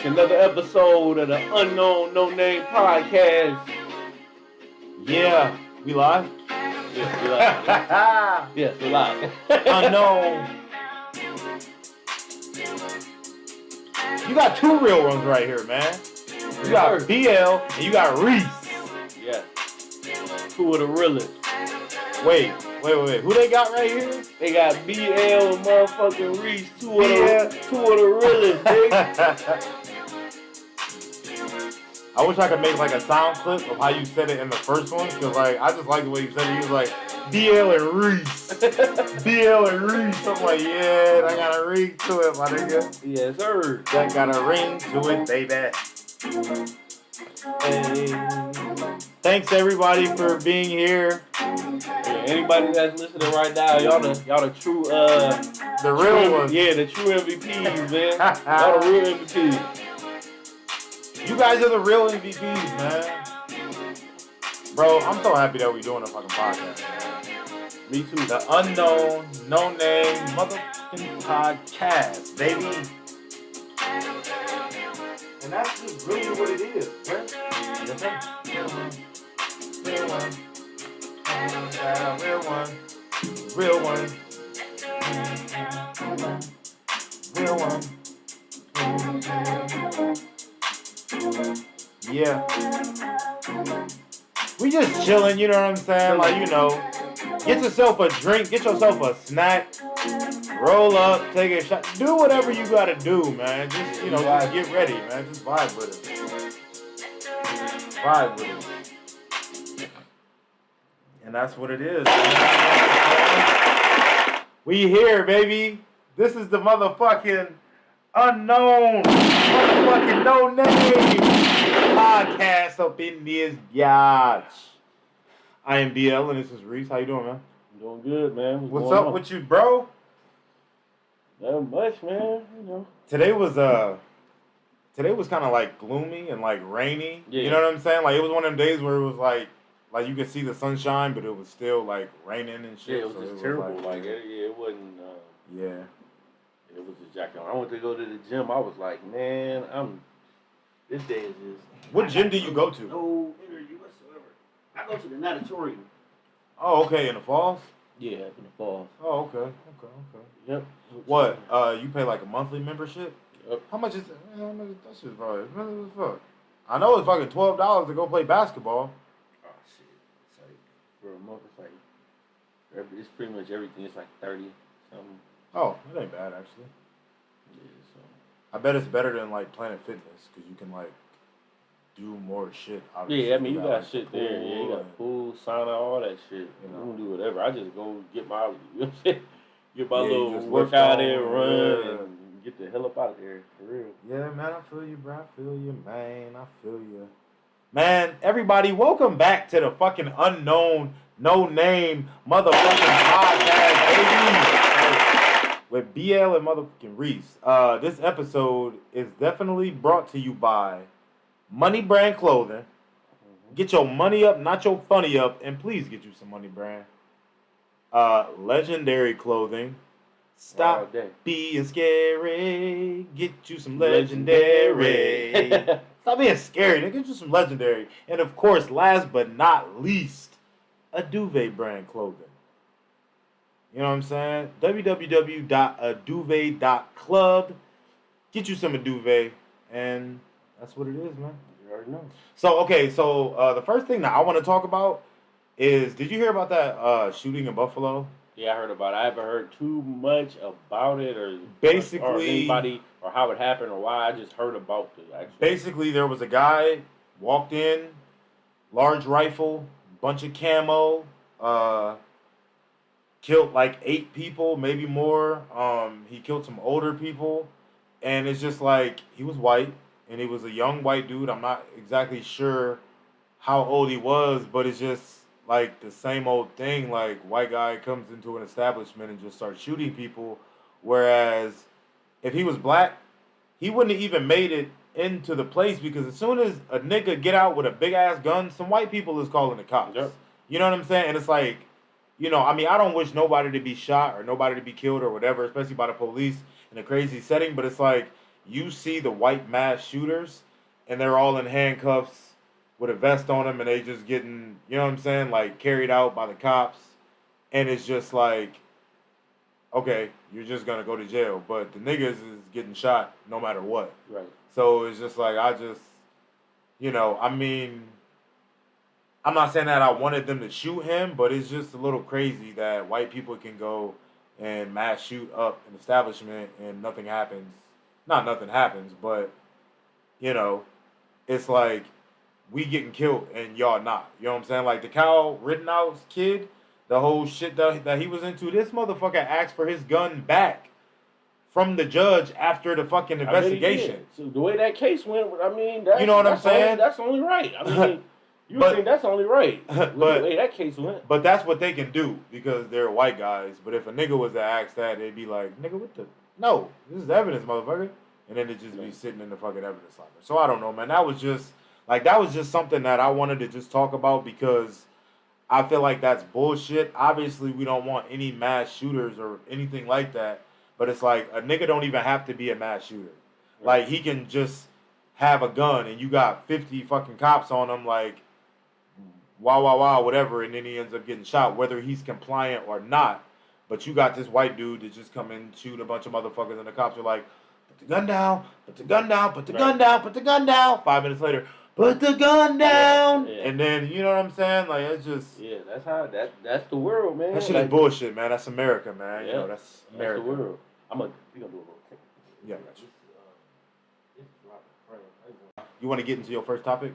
Another episode of the Unknown No Name Podcast. Yeah, we live? Yes, we live. Yes, we live. Unknown. You got two real ones right here, man. You got BL and you got Reese. Yeah. Two of the realest. Wait. Who they got right here? They got BL and motherfucking Reese. Two of the realest, nigga. I wish I could make like a sound clip of how you said it in the first one, because like I just like the way you said it. You was like BL and Reese, BL and Reese. I'm like, yeah, that got a ring to it, my nigga. Yes, sir. That got a ring to it, baby. Hey. Thanks everybody for being here. Yeah, anybody that's listening right now, y'all the true the real ones. Yeah, the true MVPs, man. Y'all the real MVPs. You guys are the real MVPs, man. Bro, I'm so happy that we're doing a fucking podcast, man. Me too. The Unknown No Name motherfucking podcast, baby. And that's just really what it is, right? Yes, sir. Real one. Real one. Real one. Real one. Yeah. We just chilling, you know what I'm saying? Like, you know, get yourself a drink, get yourself a snack, roll up, take a shot, do whatever you gotta do, man. Just, you know, just get ready, man. Just vibe with it. Vibe with it. And that's what it is, man. We here, baby. This is the motherfucking Unknown motherfucking No Name podcast up in this yacht. I am BL and this is Reese. How you doing, man? I'm doing good, man. What's up with you, bro? Not much, man. You know. Today was kind of like gloomy and like rainy. Yeah. You know what I'm saying? Like it was one of them days where it was like you could see the sunshine, but it was still like raining and shit. Yeah, it was just terrible. It wasn't. Yeah. It was just jacking. I went to go to the gym. I was like, man, this day is just. What gym do you go to? No energy whatsoever. I go to the natatorium. Oh, okay, in the falls? Yeah, in the falls. Oh, okay. Yep. What? You pay like a monthly membership? Yep. How much is that? That shit's probably expensive as fuck. I know it's fucking $12 to go play basketball. Oh shit! It's like for a month, it's like it's pretty much everything. It's like 30 something. Oh, it ain't bad actually. Yeah, so. I bet it's better than like Planet Fitness because you can like do more shit. Obviously. Yeah, I mean you got like, shit there. Yeah, you got pool, sauna, all that shit. You know, you can do whatever. I just go get my, get my little workout in, run, and get the hell up out of there for real. Yeah, man, I feel you, bro. I feel you, man. I feel you, man. Everybody, welcome back to the fucking Unknown No Name motherfucking podcast, baby. With BL and motherfucking Reese. This episode is definitely brought to you by Money Brand Clothing. Get your money up, not your funny up, and please get you some Money Brand. Legendary Clothing. Stop being scary. Get you some Legendary. Stop being scary. Get you some Legendary. And of course, last but not least, a Duvet Brand Clothing. You know what I'm saying? www.aduvet.club. Get you some Aduvet, and that's what it is, man. You already know. So, okay, the first thing that I want to talk about is, did you hear about that shooting in Buffalo? Yeah, I heard about it. I haven't heard too much about it or anybody or how it happened or why. I just heard about it, actually. Basically, there was a guy, walked in, large rifle, bunch of camo, killed like 8 people, maybe more. He killed some older people. And it's just like, he was white, and he was a young white dude. I'm not exactly sure how old he was, but it's just like the same old thing. Like, white guy comes into an establishment and just starts shooting people. Whereas, if he was black, he wouldn't have even made it into the place, because as soon as a nigga get out with a big-ass gun, some white people is calling the cops. Yep. You know what I'm saying? And it's like, you know, I mean, I don't wish nobody to be shot or nobody to be killed or whatever, especially by the police in a crazy setting, but it's like, you see the white mass shooters, and they're all in handcuffs with a vest on them, and they just getting, you know what I'm saying, like carried out by the cops, and it's just like, okay, you're just gonna go to jail, but the niggas is getting shot no matter what. Right. So it's just like I mean, I'm not saying that I wanted them to shoot him, but it's just a little crazy that white people can go and mass shoot up an establishment and nothing happens. Not nothing happens, but it's like we getting killed and y'all not. You know what I'm saying? Like the Kyle Rittenhouse kid, the whole shit that he was into. This motherfucker asked for his gun back from the judge after the fucking investigation. So the way that case went, I mean, you know what I'm saying? That's only right. I mean, you think that's only right. But the way that case went. But that's what they can do because they're white guys. But if a nigga was to ask that, they'd be like, nigga, what the? No, this is evidence, motherfucker. And then it'd just be sitting in the fucking evidence locker. So I don't know, man. That was just something that I wanted to just talk about because I feel like that's bullshit. Obviously, we don't want any mass shooters or anything like that. But it's like a nigga don't even have to be a mass shooter. Right. Like he can just have a gun and you got 50 fucking cops on him, like wow, whatever, and then he ends up getting shot, whether he's compliant or not. But you got this white dude that just come and shoot a bunch of motherfuckers, and the cops are like, put the gun down, put the gun down, put the gun down, put the gun down. 5 minutes later, put the gun down. Yeah. And then, you know what I'm saying? Like, it's just... Yeah, that's the world, man. That shit is bullshit, man. That's America, man. Yeah, you know, that's America. That's the world. We gonna do a little thing. Yeah, I got you. You want to get into your first topic?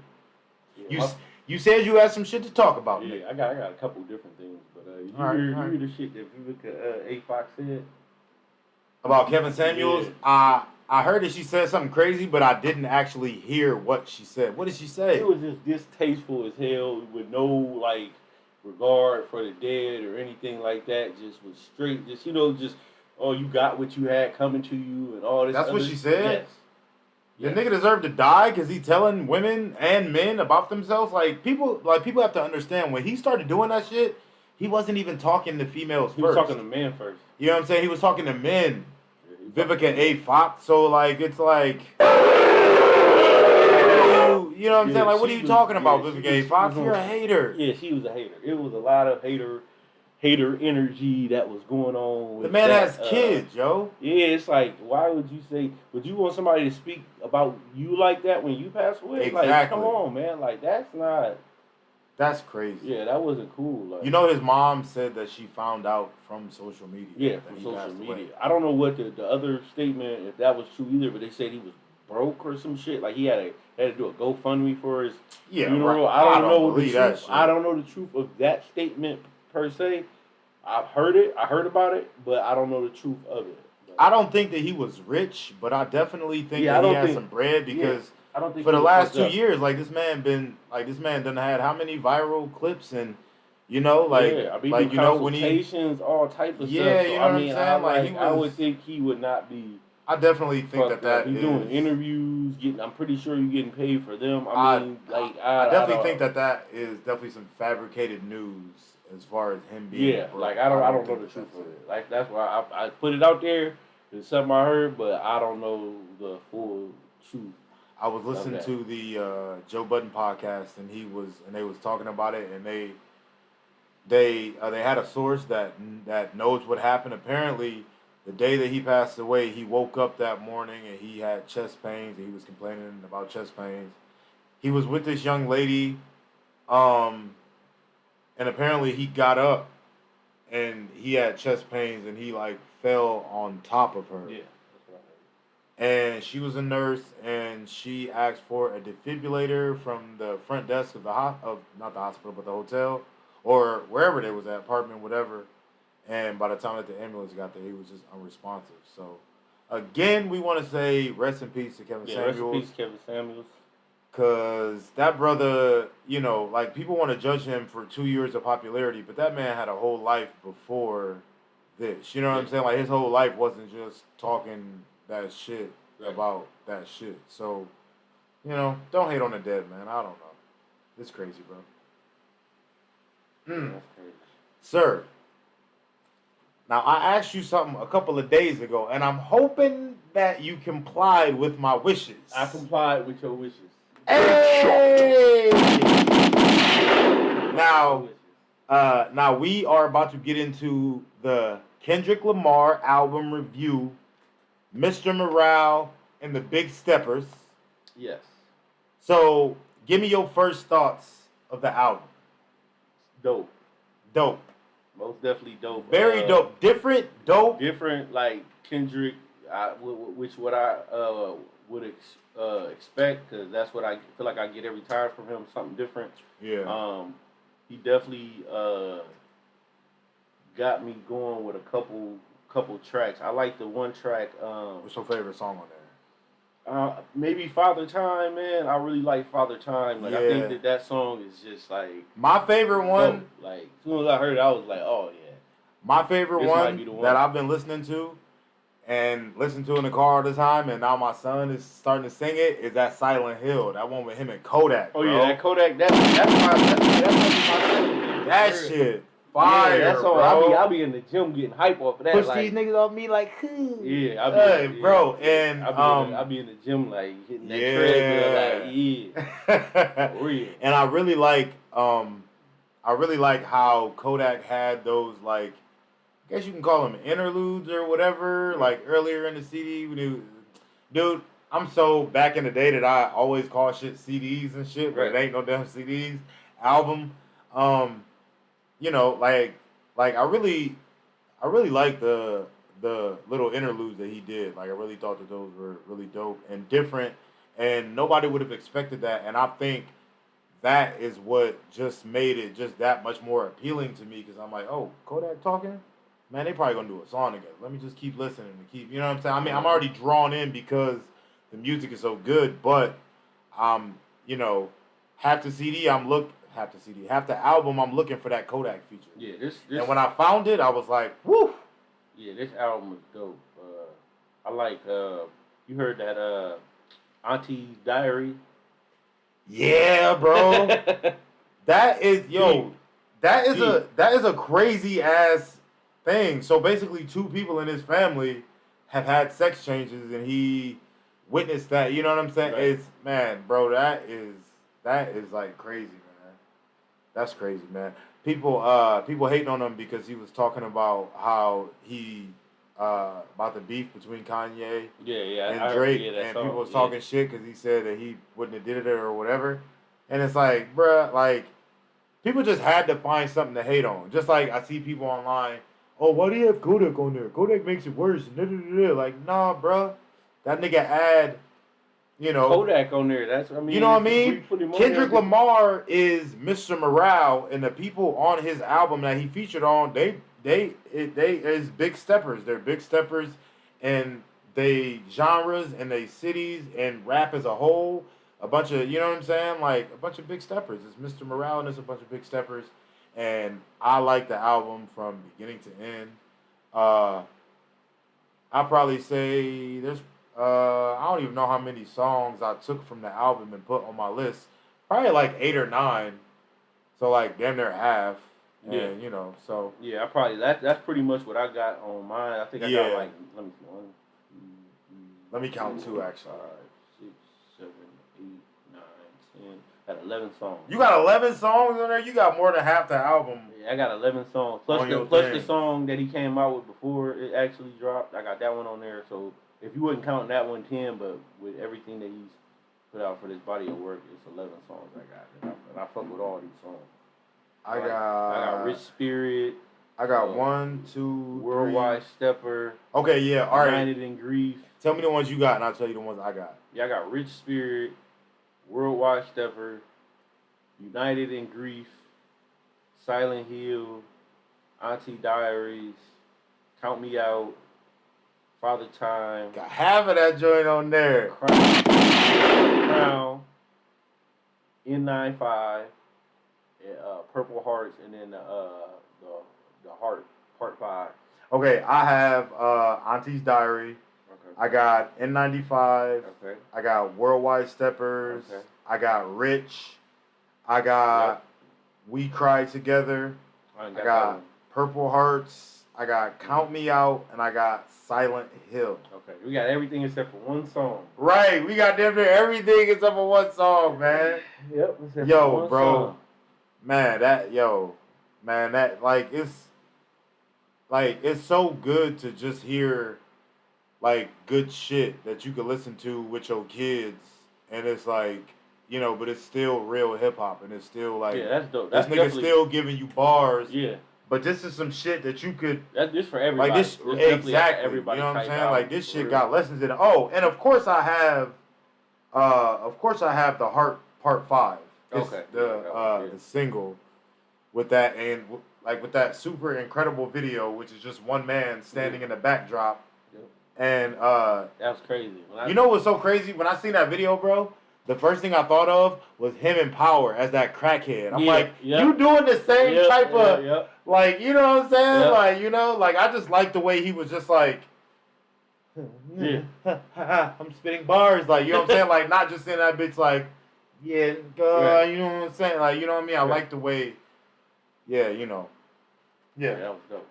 Yeah, you said you had some shit to talk about. Yeah, I got a couple different things, but you hear the shit that Vivica A. Fox said about Kevin Samuels? Yeah. I heard that she said something crazy, but I didn't actually hear what she said. What did she say? It was just distasteful as hell, with no like regard for the dead or anything like that. Just was straight, just oh, you got what you had coming to you and all this. That's what she said? Yes. The nigga deserved to die because he telling women and men about themselves. Like people have to understand, when he started doing that shit, he wasn't even talking to females first. He was talking to men first. You know what I'm saying? He was talking to men. Vivica A. Fox. So like it's like you know what I'm saying? Like what are you talking about, Vivica A. Fox? You're a hater. Yeah, she was a hater. It was a lot of hater energy that was going on with the man has kids, yo. Yeah, it's like, why would you want somebody to speak about you like that when you pass away? Exactly. Like, come on, man. Like, that's crazy. Yeah, that wasn't cool. Like, you know, his mom said that she found out from social media. Yeah, from social media. I don't know what the other statement, if that was true either, but they said he was broke or some shit. Like, he had to do a GoFundMe for his funeral. Right. I don't know the truth. I don't know the truth of that statement per se. I've heard it. I heard about it, but I don't know the truth of it. I don't think that he was rich, but I definitely think that he had some bread because I don't think for the last 2 years, this man done had how many viral clips and when consultations, all type of stuff. You know what I'm saying? I would think he would not be. I definitely think that he's doing interviews. I'm pretty sure you're getting paid for them. I definitely think that is definitely some fabricated news. As far as him being broke, I don't know the truth of it. Like, that's why I put it out there. It's something I heard, but I don't know the full truth. I was listening to the Joe Budden podcast, and they was talking about it, and they had a source that knows what happened. Apparently, the day that he passed away, he woke up that morning and he had chest pains, and he was complaining about chest pains. He was with this young lady, and apparently he got up and he had chest pains and he fell on top of her. Yeah, that's what I heard. And she was a nurse and she asked for a defibrillator from the front desk of not the hospital, but the hotel or wherever they was at, apartment, whatever. And by the time that the ambulance got there, he was just unresponsive. So again, we want to say rest in peace to Kevin Samuels. Rest in peace, Kevin Samuels. Because that brother, people want to judge him for 2 years of popularity, but that man had a whole life before this. You know what I'm saying? Like, his whole life wasn't just talking that shit about that shit. So, don't hate on the dead, man. I don't know. It's crazy, bro. That's crazy. Sir, Now, I asked you something a couple of days ago, and I'm hoping that you complied with my wishes. I complied with your wishes. Hey! Now we are about to get into the Kendrick Lamar album review, Mr. Morale and the Big Steppers. Yes. So, give me your first thoughts of the album. Dope. Most definitely dope. Very dope. Different, dope. Different, like Kendrick, which what I would expect, because that's what I feel like I get every time from him, something different. Yeah. He definitely got me going with a couple tracks. I like the one track. What's your favorite song on there? Maybe Father Time, man. I really like Father Time. Like, I think that song is just like my favorite one. Dope. Like, as soon as I heard it, I was like, oh yeah. My favorite one that I've been listening to and listen to in the car all the time, and now my son is starting to sing it, is that Silent Hill. That one with him and Kodak. Oh bro. yeah, that Kodak. That's my favorite. That shit. Fire, yeah, that's all. bro. I'll be in the gym getting hype off of that. Push like, these niggas off me like, yeah, bro. And I'll be in the gym like hitting that treadmill, like, yeah, for real. And I really like how Kodak had those, like, I guess you can call them interludes or whatever, like earlier in the CD. Dude, I'm so back in the day that I always call shit CDs and shit, but it ain't no damn CDs. Album. You know, like I really like the little interludes that he did. Like, I really thought that those were really dope and different, and nobody would have expected that. And I think that is what just made it just that much more appealing to me, because I'm like, oh, Kodak talking? Man, they probably gonna do a song together. Let me just keep listening and keep, you know what I'm saying? I mean, I'm already drawn in because the music is so good, but you know, half the album, I'm looking for that Kodak feature. Yeah, this and when I found it, I was like, woo! Yeah, this album is dope. I like, you heard that Auntie's Diary? Yeah, bro. That is a crazy ass thing. So basically, two people in his family have had sex changes, and he witnessed that. You know what I'm saying? Right. It's, man, bro, that is like crazy, man. That's crazy, man. People hating on him because he was talking about how he about the beef between Kanye and Drake, and people was talking shit because he said that he wouldn't have did it or whatever. And it's like, bruh, like, people just had to find something to hate on. Just like I see people online, oh, why do you have Kodak on there? Kodak makes it worse. Like, nah, bruh, that nigga add, you know, Kodak on there. That's, I mean, you know what I mean? Kendrick Lamar is Mr. Morale, and the people on his album that he featured on, they is big steppers. They're big steppers, and they genres and they cities and rap as a whole. A bunch of, you know what I'm saying? Like, a bunch of big steppers. It's Mr. Morale and it's a bunch of big steppers, and I like the album from beginning to end. I'll probably say there's. I don't even know how many songs I took from the album and put on my list. Probably like 8 or 9. So, like, damn near half. And, yeah. You know, so. Yeah, I probably, that's pretty much what I got on mine. I think I got like, let me see, 1, 2, 3. Let me count 2, actually. 5, 6, 7, 8, 9, 10. I got 11 songs. You got 11 songs on there? You got more than half the album. Yeah, I got 11 songs. Plus the song that he came out with before it actually dropped. I got that one on there. So, if you wouldn't count that one, 10, but with everything that he's put out for this body of work, it's 11 songs I got. And I fuck with all these songs. I got Rich Spirit. I got 1, 2, Worldwide Stepper. Okay, yeah, all right. United in Grief. Tell me the ones you got, and I'll tell you the ones I got. Yeah, I got Rich Spirit, Worldwide Stepper, United in Grief, Silent Hill, Auntie Diaries, Count Me Out, Father Time. Got half of that joint on there. Crown, N95, Purple Hearts, and then the Heart, Part 5. Okay, I have Auntie's Diary. Okay. I got N95. Okay. I got Worldwide Steppers. Okay. I got Rich. I got We Cry Together. I got Purple Hearts. I I got Count Me Out, and I got Silent Hill. Okay, we got everything except for one song. Right, we got everything except for one song, man. Yep. Except yo, for one bro, song. man, that like it's so good to just hear like good shit that you could listen to with your kids, and it's like, but it's still real hip hop, and it's still like, yeah, that's dope. This nigga still giving you bars. Yeah. But this is some shit that you could. That's just for everybody. Like this, exactly. Everybody, you know what I'm saying? album, like this shit got lessons in it. Oh, and of course I have the Heart Part 5. It's okay. The single with that, and like with that super incredible video, which is just one man standing in the backdrop. Yep. And that was crazy. You know what's so crazy? When I seen that video, bro, the first thing I thought of was him in Power as that crackhead. I'm like, you doing the same type of, like, you know what I'm saying? Like, like, I just like the way he was just like, I'm spitting bars, like, you know what I'm saying? Like, not just saying that bitch like, you know what I'm saying? Like, you know what I mean? I like the way, Yeah, that was dope.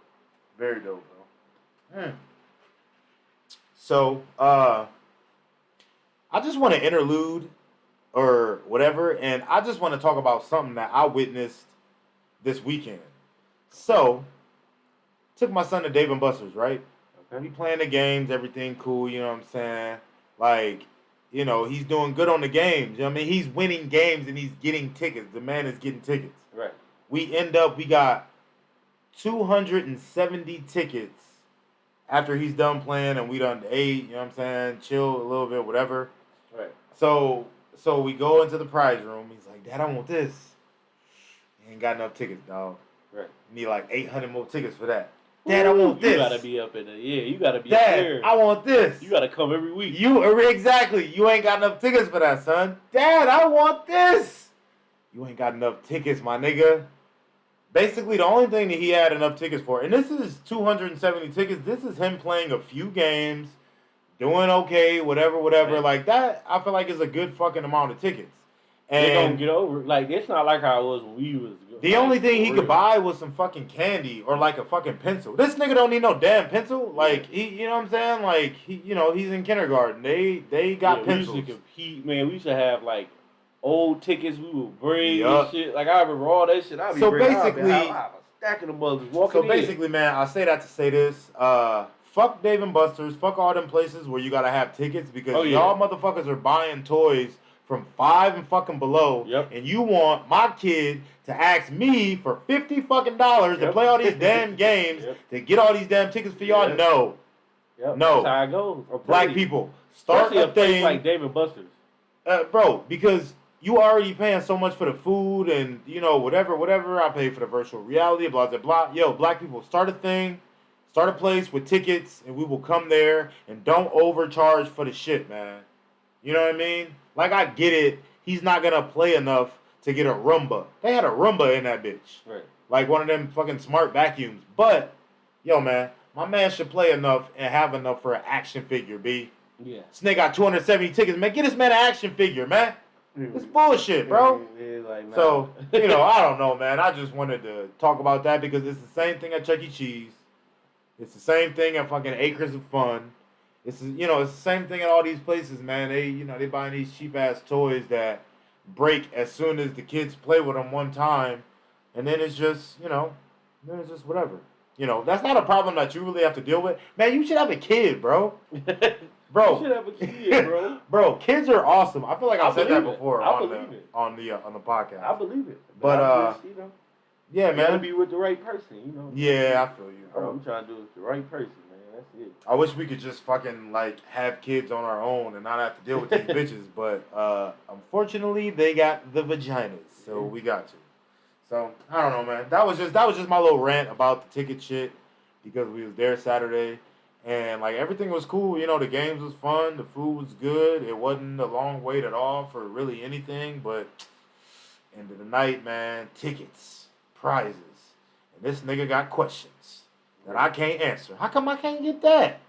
Very dope, bro. So, I just want to interlude or whatever, and I just want to talk about something that I witnessed this weekend. So, took my son to Dave & Buster's, right? Okay. We playing the games, everything cool, you know what I'm saying? Like, he's doing good on the games. You know what I mean? He's winning games and he's getting tickets. The man is getting tickets. Right. We got 270 tickets after he's done playing, and we done 8, you know what I'm saying? Chill a little bit, whatever. Right. So we go into the prize room. He's like, Dad, I want this. He ain't got enough tickets, dog. Right. Need like 800 more tickets for that. Dad, I want this. You gotta be up in the, you gotta be Dad, there. I want this. You gotta come every week. Exactly. You ain't got enough tickets for that, son. Dad, I want this. You ain't got enough tickets, my nigga. Basically, the only thing that he had enough tickets for, and this is 270 tickets, this is him playing a few games, doing okay, whatever. Right. Like that, I feel like is a good fucking amount of tickets. And they don't get over it. Like, it's not like how it was when we was. The only thing he could buy was some fucking candy or like a fucking pencil. This nigga don't need no damn pencil. Like, he, you know what I'm saying? Like, he's in kindergarten. They got pencils. We used to compete, man. We used to have like old tickets we would bring and shit. Like, I remember all that shit. I was stacking the mothers walking in. So basically, man, I say that to say this. Fuck Dave & Buster's. Fuck all them places where you gotta have tickets because y'all motherfuckers are buying toys from $5 and fucking below. Yep. And you want my kid to ask me for $50 fucking to play all these damn games to get all these damn tickets for y'all? No. Yep. No. That's how it goes. Black people, start a thing like Dave & Buster's. Bro, because you already paying so much for the food and, whatever. I pay for the virtual reality, blah, blah, blah. Yo, black people, start a thing, start a place with tickets, and we will come there, and don't overcharge for the shit, man. You know what I mean? Like, I get it. He's not going to play enough to get a Roomba. They had a Roomba in that bitch. Right. Like one of them fucking smart vacuums. But, yo, man, my man should play enough and have enough for an action figure, B. Yeah. This nigga got 270 tickets, man. Get this man an action figure, man. It's bullshit, bro. Like, nah. So, I don't know, man. I just wanted to talk about that because it's the same thing at Chuck E. Cheese. It's the same thing at fucking Acres of Fun. It's the same thing at all these places, man. They buying these cheap ass toys that break as soon as the kids play with them one time, and then it's just, whatever. That's not a problem that you really have to deal with. Man, you should have a kid, bro. Bro, you should have a kid, bro. Bro, kids are awesome. I feel like I've said that before on the podcast. I believe it. But yeah, man. You gotta be with the right person, Yeah, I feel you, bro. I'm trying to do it with the right person, man. That's it. I wish we could just fucking have kids on our own and not have to deal with these bitches, but unfortunately they got the vaginas, so we got to. So I don't know, man. That was just my little rant about the ticket shit because we was there Saturday. And, everything was cool. The games was fun. The food was good. It wasn't a long wait at all for really anything. But, end of the night, man, tickets, prizes. And this nigga got questions that I can't answer. How come I can't get that?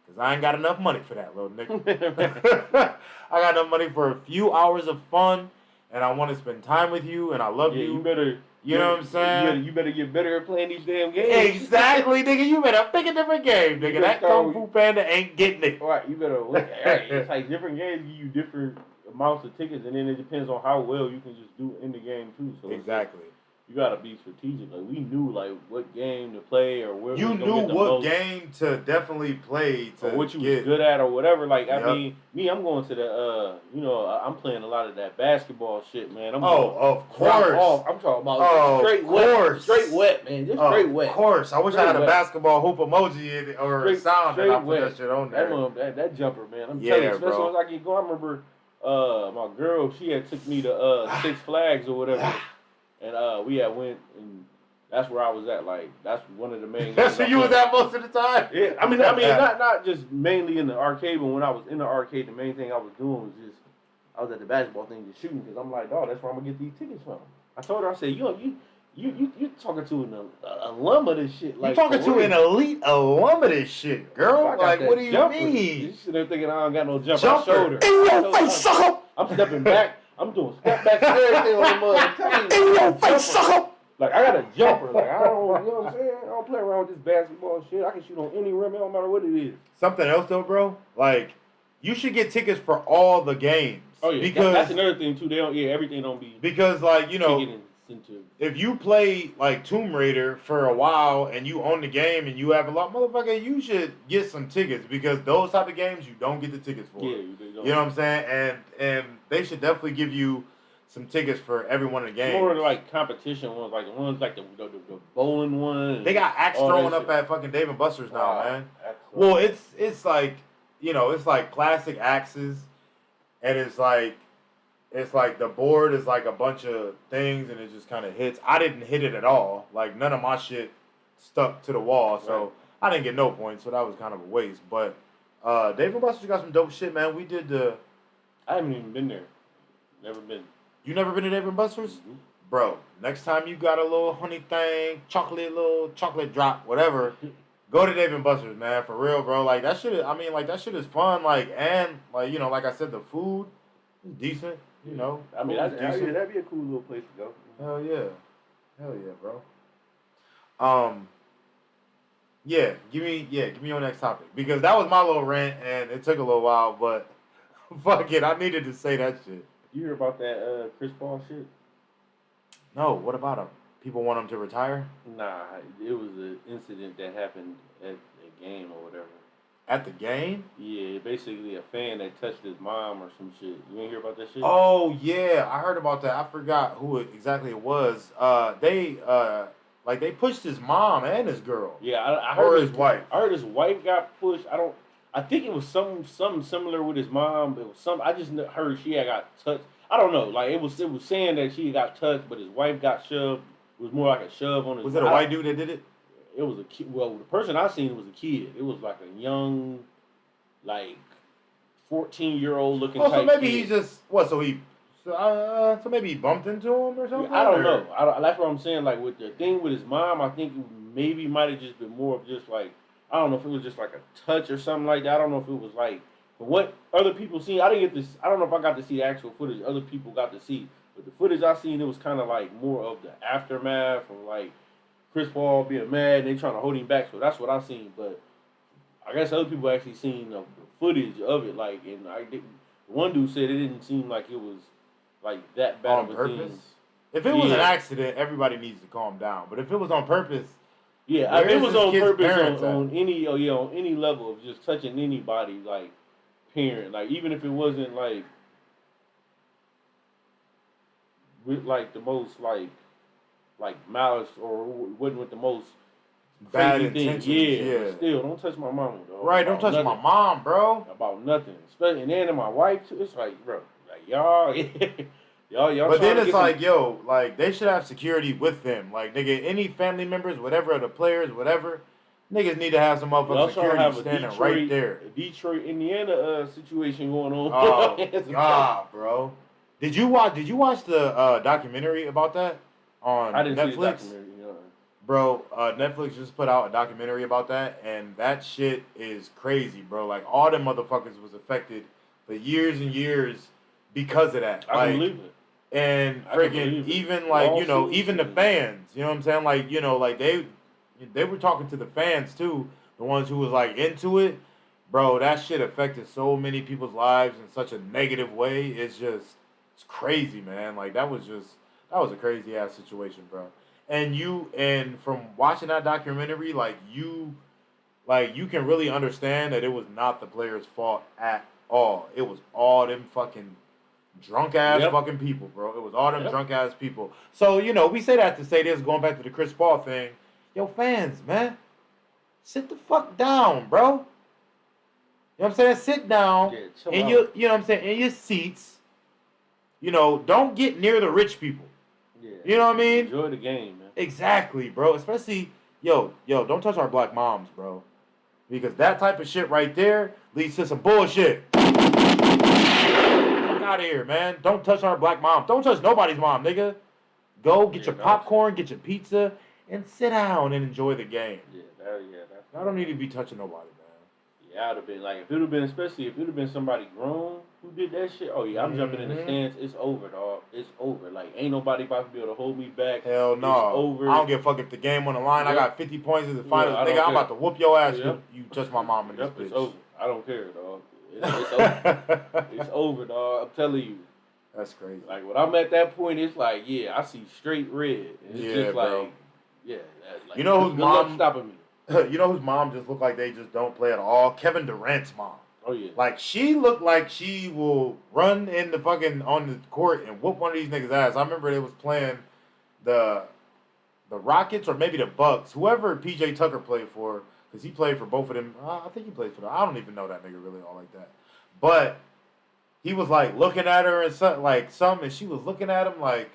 Because I ain't got enough money for that, little nigga. I got enough money for a few hours of fun. And I want to spend time with you. And I love you. You better You know what I'm saying? You better get better at playing these damn games. Exactly, nigga. You better pick a different game, nigga. That Kung Fu Panda ain't getting it. Right, you better. Hey, it's like different games give you different amounts of tickets, and then it depends on how well you can just do in the game too. So exactly. You gotta be strategic. Like we knew like what game to play or where you knew what game to definitely play to or what you was good at or whatever. Like yep. I mean, I'm going to the I'm playing a lot of that basketball shit, man. Of course. I'm talking about straight wet, man. Just straight wet. Of course. I wish I had a basketball hoop emoji or sound and I put that shit on there. That jumper, man. I'm telling you, especially once I get going. I remember my girl, she had took me to Six Flags or whatever. And we had went, and that's where I was at. Like, that's one of the main. That's where you was at most of the time. Yeah, I mean, not just mainly in the arcade, but when I was in the arcade, the main thing I was doing was just I was at the basketball thing just shooting because I'm like, oh, that's where I'm gonna get these tickets from. I told her, I said, you talking to an alum of this shit? Like, you talking to an elite alum of this shit, girl? Like, what do you mean? You sitting there thinking I don't got no jumper. I showed her. In your face, sucker! I'm stepping back. I'm doing step back and everything on the mud. In your face, sucker! Like, I got a jumper. Like, I don't, you know what I'm saying? I don't play around with this basketball shit. I can shoot on any rim. It don't matter what it is. Something else, though, bro. Like, you should get tickets for all the games. Oh, yeah. Because that's another thing, too. Everything don't be... Because, like, you know, if you play, like, Tomb Raider for a while and you own the game and you have a lot, motherfucker, you should get some tickets because those type of games you don't get the tickets for. Yeah, you know what I'm saying? And they should definitely give you some tickets for every one of the games. More like competition ones, like the ones like the bowling one. They got axe throwing up at fucking Dave and Buster's now, man. Well, it's like, you know, it's like plastic axes, and it's like the board is like a bunch of things, and it just kind of hits. I didn't hit it at all. Like none of my shit stuck to the wall, so I didn't get no points. So that was kind of a waste. But Dave and Buster's got some dope shit, man. We did the. I haven't even been there. Never been. You never been to Dave and Buster's? Mm-hmm. Bro, next time you got a little honey thing, little chocolate drop, whatever, go to Dave and Buster's, man. For real, bro. Like, that shit is fun. Like, and, like, you know, like I said, the food is decent, you know. I mean, that'd be a cool little place to go. Hell yeah, bro. Yeah, give me your next topic. Because that was my little rant, and it took a little while, but fuck it, I needed to say that shit. You hear about that Chris Paul shit? No, what about him? People want him to retire? Nah, it was an incident that happened at a game or whatever. At the game? Yeah, basically a fan that touched his mom or some shit. You ain't hear about that shit? Oh, yeah, I heard about that. I forgot who exactly it was. They pushed his mom and his girl. Yeah, I heard his wife. I heard his wife got pushed. I think it was something similar with his mom. It was I just heard she had got touched. I don't know. Like it was saying that she got touched, but his wife got shoved. It was more like a shove on his. Was it a white dude that did it? It was a kid. Well, the person I seen was a kid. It was like a young, like 14-year-old looking. Oh, so maybe kid. he just what? So maybe he bumped into him or something. I don't know. That's what I'm saying. Like with the thing with his mom, I think maybe might have just been more of just like. I don't know if it was just like a touch or something like that. I don't know if it was like, but what other people seen. I didn't get this. I don't know if I got to see the actual footage. Other people got to see, but the footage I seen, it was kind of like more of the aftermath of like Chris Paul being mad and they trying to hold him back. So that's what I seen. But I guess other people actually seen the footage of it. Like, and one dude said it didn't seem like it was like that bad on of a purpose. thing. If it was an accident, everybody needs to calm down. But if it was on purpose. Yeah, if it was on purpose on any level of just touching anybody, like parent, like even if it wasn't like with like the most like malice or wasn't with the most bad crazy intentions, thing, yeah. Still, don't touch my mama, though. Right, don't touch my mom, bro. About nothing, especially and then my wife too. It's like, bro, like y'all. Y'all. But then it's like, yo, like they should have security with them. Like, nigga, any family members, whatever, the players, whatever, niggas need to have some motherfucking security standing right there. A Detroit, Indiana situation going on. Oh God, bro. Did you watch the documentary about that on Netflix? I didn't see the documentary. Bro, Netflix just put out a documentary about that, and that shit is crazy, bro. Like all them motherfuckers was affected for years and years because of that. I believe it. And freaking even like, you know, even the fans, you know what I'm saying? Like, you know, like they were talking to the fans too, the ones who was like into it. Bro, that shit affected so many people's lives in such a negative way. It's crazy, man. Like that was a crazy ass situation, bro. And from watching that documentary, like you can really understand that it was not the players' fault at all. It was all them fucking drunk ass fucking people, bro. It was all them drunk ass people. So, you know, we say that to say this, going back to the Chris Paul thing. Yo, fans, man, sit the fuck down, bro. You know what I'm saying? Sit down in your, you know what I'm saying, in your seats. You know, don't get near the rich people. Yeah. You know what I mean? Enjoy the game, man. Exactly, bro. Especially, yo, don't touch our black moms, bro. Because that type of shit right there leads to some bullshit. Out of here, man. Don't touch our black mom. Don't touch nobody's mom, nigga. Go get your popcorn, get your pizza, and sit down and enjoy the game. I don't need to be touching nobody, man. Yeah, I'd have been like, if it would have been, especially if it would have been somebody grown who did that shit. Oh yeah, I'm jumping in the stands. It's over, dog. It's over. Like, ain't nobody about to be able to hold me back. Hell no. It's over. I don't give a fuck if the game on the line. I got 50 points in the finals. Nigga, I'm about to whoop your ass if you touch my mom in this bitch. It's over. I don't care, dog. It's over. It's over, dog. I'm telling you. That's crazy. Like, when I'm at that point, it's like, I see straight red. It's just bro. like, like, you know whose mom stopping me? You know whose mom just looked like they just don't play at all? Kevin Durant's mom. Oh yeah. Like, she looked like she will run in the fucking on the court and whoop one of these niggas' ass. I remember they was playing the Rockets or maybe the Bucks, whoever PJ Tucker played for. Because he played for both of them. I think he played for them. I don't even know that nigga really all like that. But he was like looking at her and something, and she was looking at him like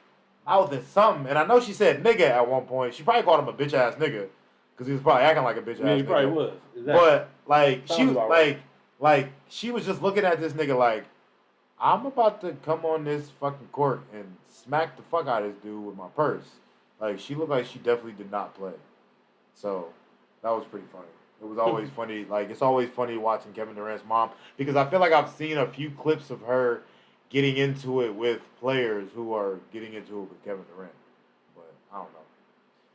mouthing something. And I know she said nigga at one point. She probably called him a bitch ass nigga because he was probably acting like a bitch ass nigga. He probably was. Exactly. But like she was like she was just looking at this nigga like, I'm about to come on this fucking court and smack the fuck out of this dude with my purse. Like, she looked like she definitely did not play. So that was pretty funny. It was always funny. Like, it's always funny watching Kevin Durant's mom because I feel like I've seen a few clips of her getting into it with players who are getting into it with Kevin Durant. But I don't know.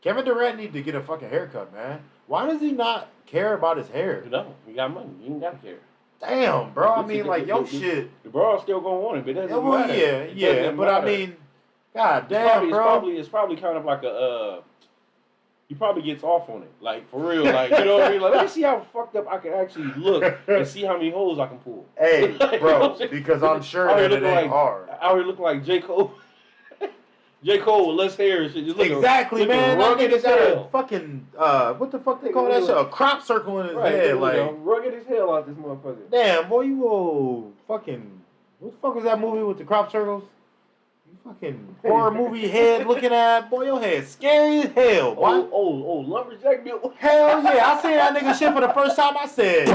Kevin Durant needs to get a fucking haircut, man. Why does he not care about his hair? No, he got money. He ain't got to care. Damn, bro. I mean, like, yo, shit. The bro's still going to want it, but it doesn't matter. Yeah. But I mean, god damn, bro. It's probably kind of like a, he probably gets off on it. Like, for real. Like, you know what I mean? Like, let me see how fucked up I can actually look and see how many holes I can pull. Hey, like, bro, because I'm sure that it ain't hard. Out here looking like J. Cole. J. Cole with less hair and shit. Just exactly, man. That nigga got a fucking, what the fuck they call that shit? A crop circle in his head. Like, rugged as hell out this motherfucker. Damn, boy, you will fucking, what the fuck was that movie with the crop circles? You fucking horror movie head looking at, boy, your head scary as hell, boy. Oh, lumberjack built. Hell yeah, I seen that nigga shit for the first time. I said,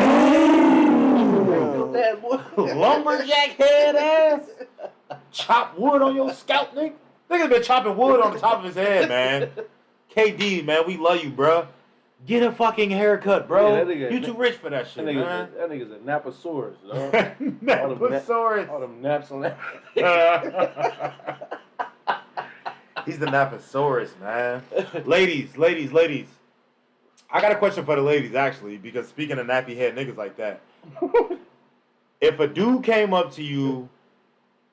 lumberjack head ass. Chop wood on your scalp, nigga. Nigga's been chopping wood on the top of his head, man. KD, man, we love you, bro. Get a fucking haircut, bro. Yeah, you too rich for that shit, man. That nigga's a Naposaurus, dog. Naposaurus. All them naps on that. He's the Naposaurus, man. Ladies. I got a question for the ladies, actually, because speaking of nappy head niggas like that. If a dude came up to you,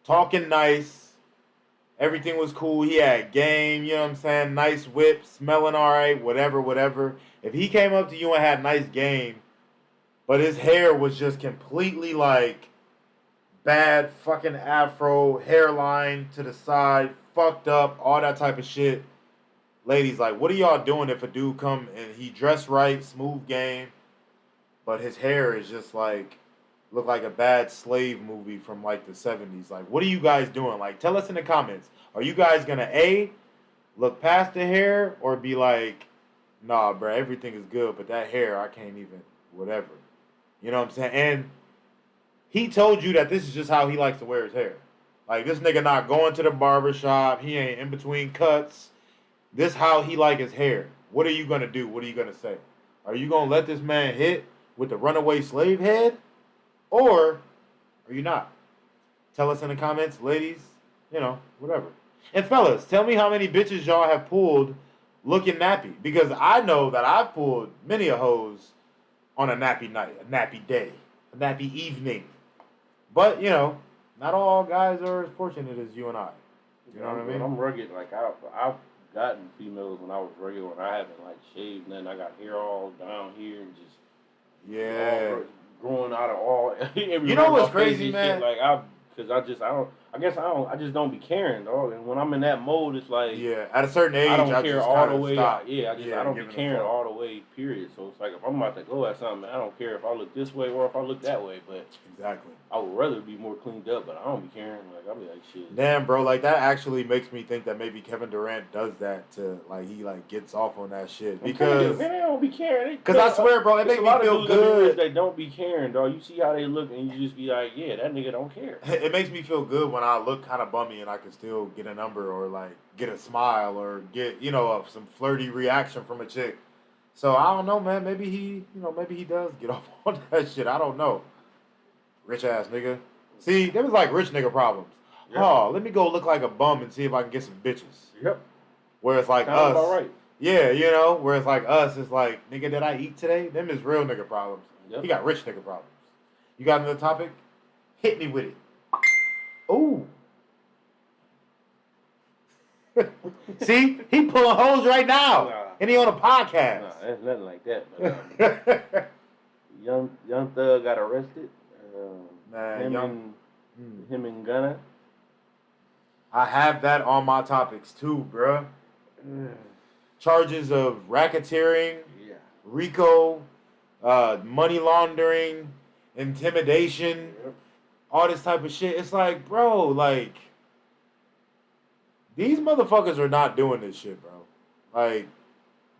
talking nice, everything was cool. He had game, you know what I'm saying? Nice whip, smelling all right, whatever. If he came up to you and had nice game, but his hair was just completely like bad fucking afro, hairline to the side, fucked up, all that type of shit. Ladies, like, what are y'all doing if a dude come and he dressed right, smooth game, but his hair is just like, look like a bad slave movie from like the 70s. Like, what are you guys doing? Like, tell us in the comments. Are you guys gonna A, look past the hair, or be like, nah, bro, everything is good, but that hair, I can't even, whatever. You know what I'm saying? And he told you that this is just how he likes to wear his hair. Like, this nigga not going to the barber shop. He ain't in between cuts. This how he like his hair. What are you gonna do? What are you gonna say? Are you gonna let this man hit with the runaway slave head? Or are you not? Tell us in the comments, ladies. you know, whatever. And fellas, tell me how many bitches y'all have pulled looking nappy. Because I know that I've pulled many a hose on a nappy night, a nappy day, a nappy evening. But, you know, not all guys are as fortunate as you and I. You know what I mean? I'm rugged. Like, I've gotten females when I was regular and I haven't, like, shaved nothing. I got hair all down here and just... Yeah. Growing out of all... You know what's crazy, man? Shit. Like, I just don't be caring, dog. And when I'm in that mode, it's like... Yeah, at a certain age, I don't care just all the way. stop. I don't be caring all the way, period. So it's like, if I'm about to go at something, I don't care if I look this way or if I look that way. But exactly, I would rather be more cleaned up, but I don't be caring. Like, I'll be like, shit. Damn, bro, like, that actually makes me think that maybe Kevin Durant does that to, like, he, like, gets off on that shit. Because... Man, I don't be caring. Because I swear, bro, it makes me feel good. They don't be caring, dog. You see how they look, and you just be like, yeah, that nigga don't care. It makes me feel good when I look kind of bummy and I can still get a number or, like, get a smile or get, you know, some flirty reaction from a chick. So, I don't know, man. Maybe he does get off on that shit. I don't know. Rich ass nigga. See, there was, like, rich nigga problems. Yep. Oh, let me go look like a bum and see if I can get some bitches. Yep. Where it's like Sounds us. about right. Yeah, you know, where it's like us, it's like, nigga, did I eat today? Them is real nigga problems. Yep. He got rich nigga problems. You got another topic? Hit me with it. Ooh. See? He pulling hoes right now. Nah. And he on a podcast. Nah, there's nothing like that. But, young Thug got arrested. Him and Gunna. I have that on my topics too, bruh. Charges of racketeering, RICO, money laundering, intimidation, all this type of shit. It's like, bro, like, these motherfuckers are not doing this shit, bro. Like,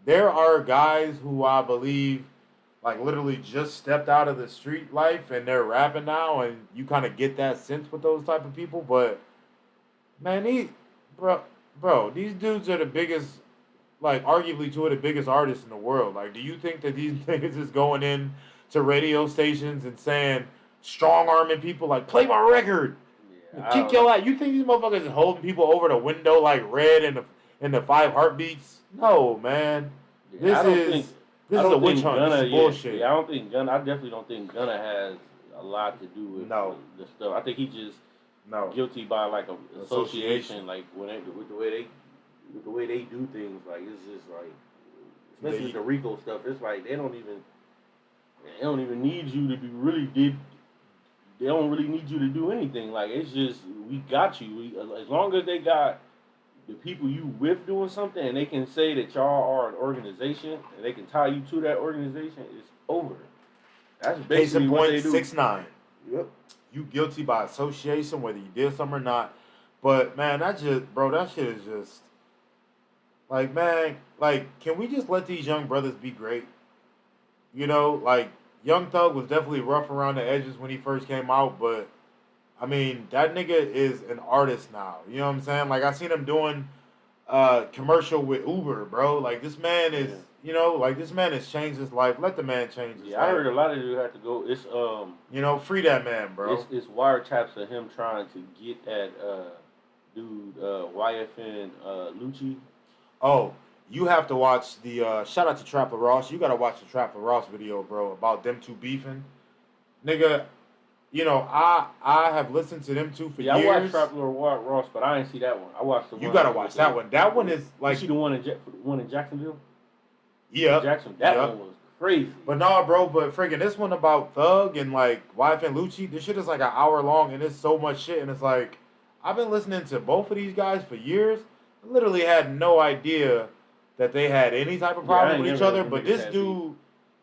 there are guys who I believe, like, literally just stepped out of the street life and they're rapping now, and you kind of get that sense with those type of people. But, man, these dudes are the biggest, like, arguably two of the biggest artists in the world. Like, do you think that these niggas is going in to radio stations and saying, strong-arming people, like, play my record, kick your ass? You think these motherfuckers is holding people over the window like Red in the 5 Heartbeats? No, man. Yeah, This is a witch hunt. This is bullshit. I definitely don't think Gunna has a lot to do with the stuff. I think he just guilty by, like, a association, like, with the way they do things. Like, it's just like, especially with the RICO stuff, it's like they don't even need you to be they don't really need you to do anything. Like, it's just, we got you. As long as they got the people you with doing something and they can say that y'all are an organization and they can tie you to that organization, it's over. That's basically what they do. 6ix9ine. Yep. You guilty by association, whether you did something or not. But, man, that shit is just, like, man, like, can we just let these young brothers be great? You know, like, Young Thug was definitely rough around the edges when he first came out, but, I mean, that nigga is an artist now. You know what I'm saying? Like, I seen him doing commercial with Uber, bro. Like, this man is, you know, like, this man has changed his life. Let the man change his life. Yeah, I heard a lot of you have to go. It's, you know, free that man, bro. It's wiretaps of him trying to get at dude YFN Lucci. Oh, you have to watch the shout out to Trapper Ross. You gotta watch the Trapper Ross video, bro, about them two beefing. Nigga, you know, I have listened to them two for years. Yeah, I watched Trapper Ross, but I didn't see that one. I watched the one. You gotta watch that one. That one is like, you see the one in Jacksonville? Yeah. That one was crazy. But no, bro, but friggin' this one about Thug and like YFN Lucci, this shit is like an hour long and it's so much shit, and it's like, I've been listening to both of these guys for years. I literally had no idea that they had any type of problem with each other. But this dude,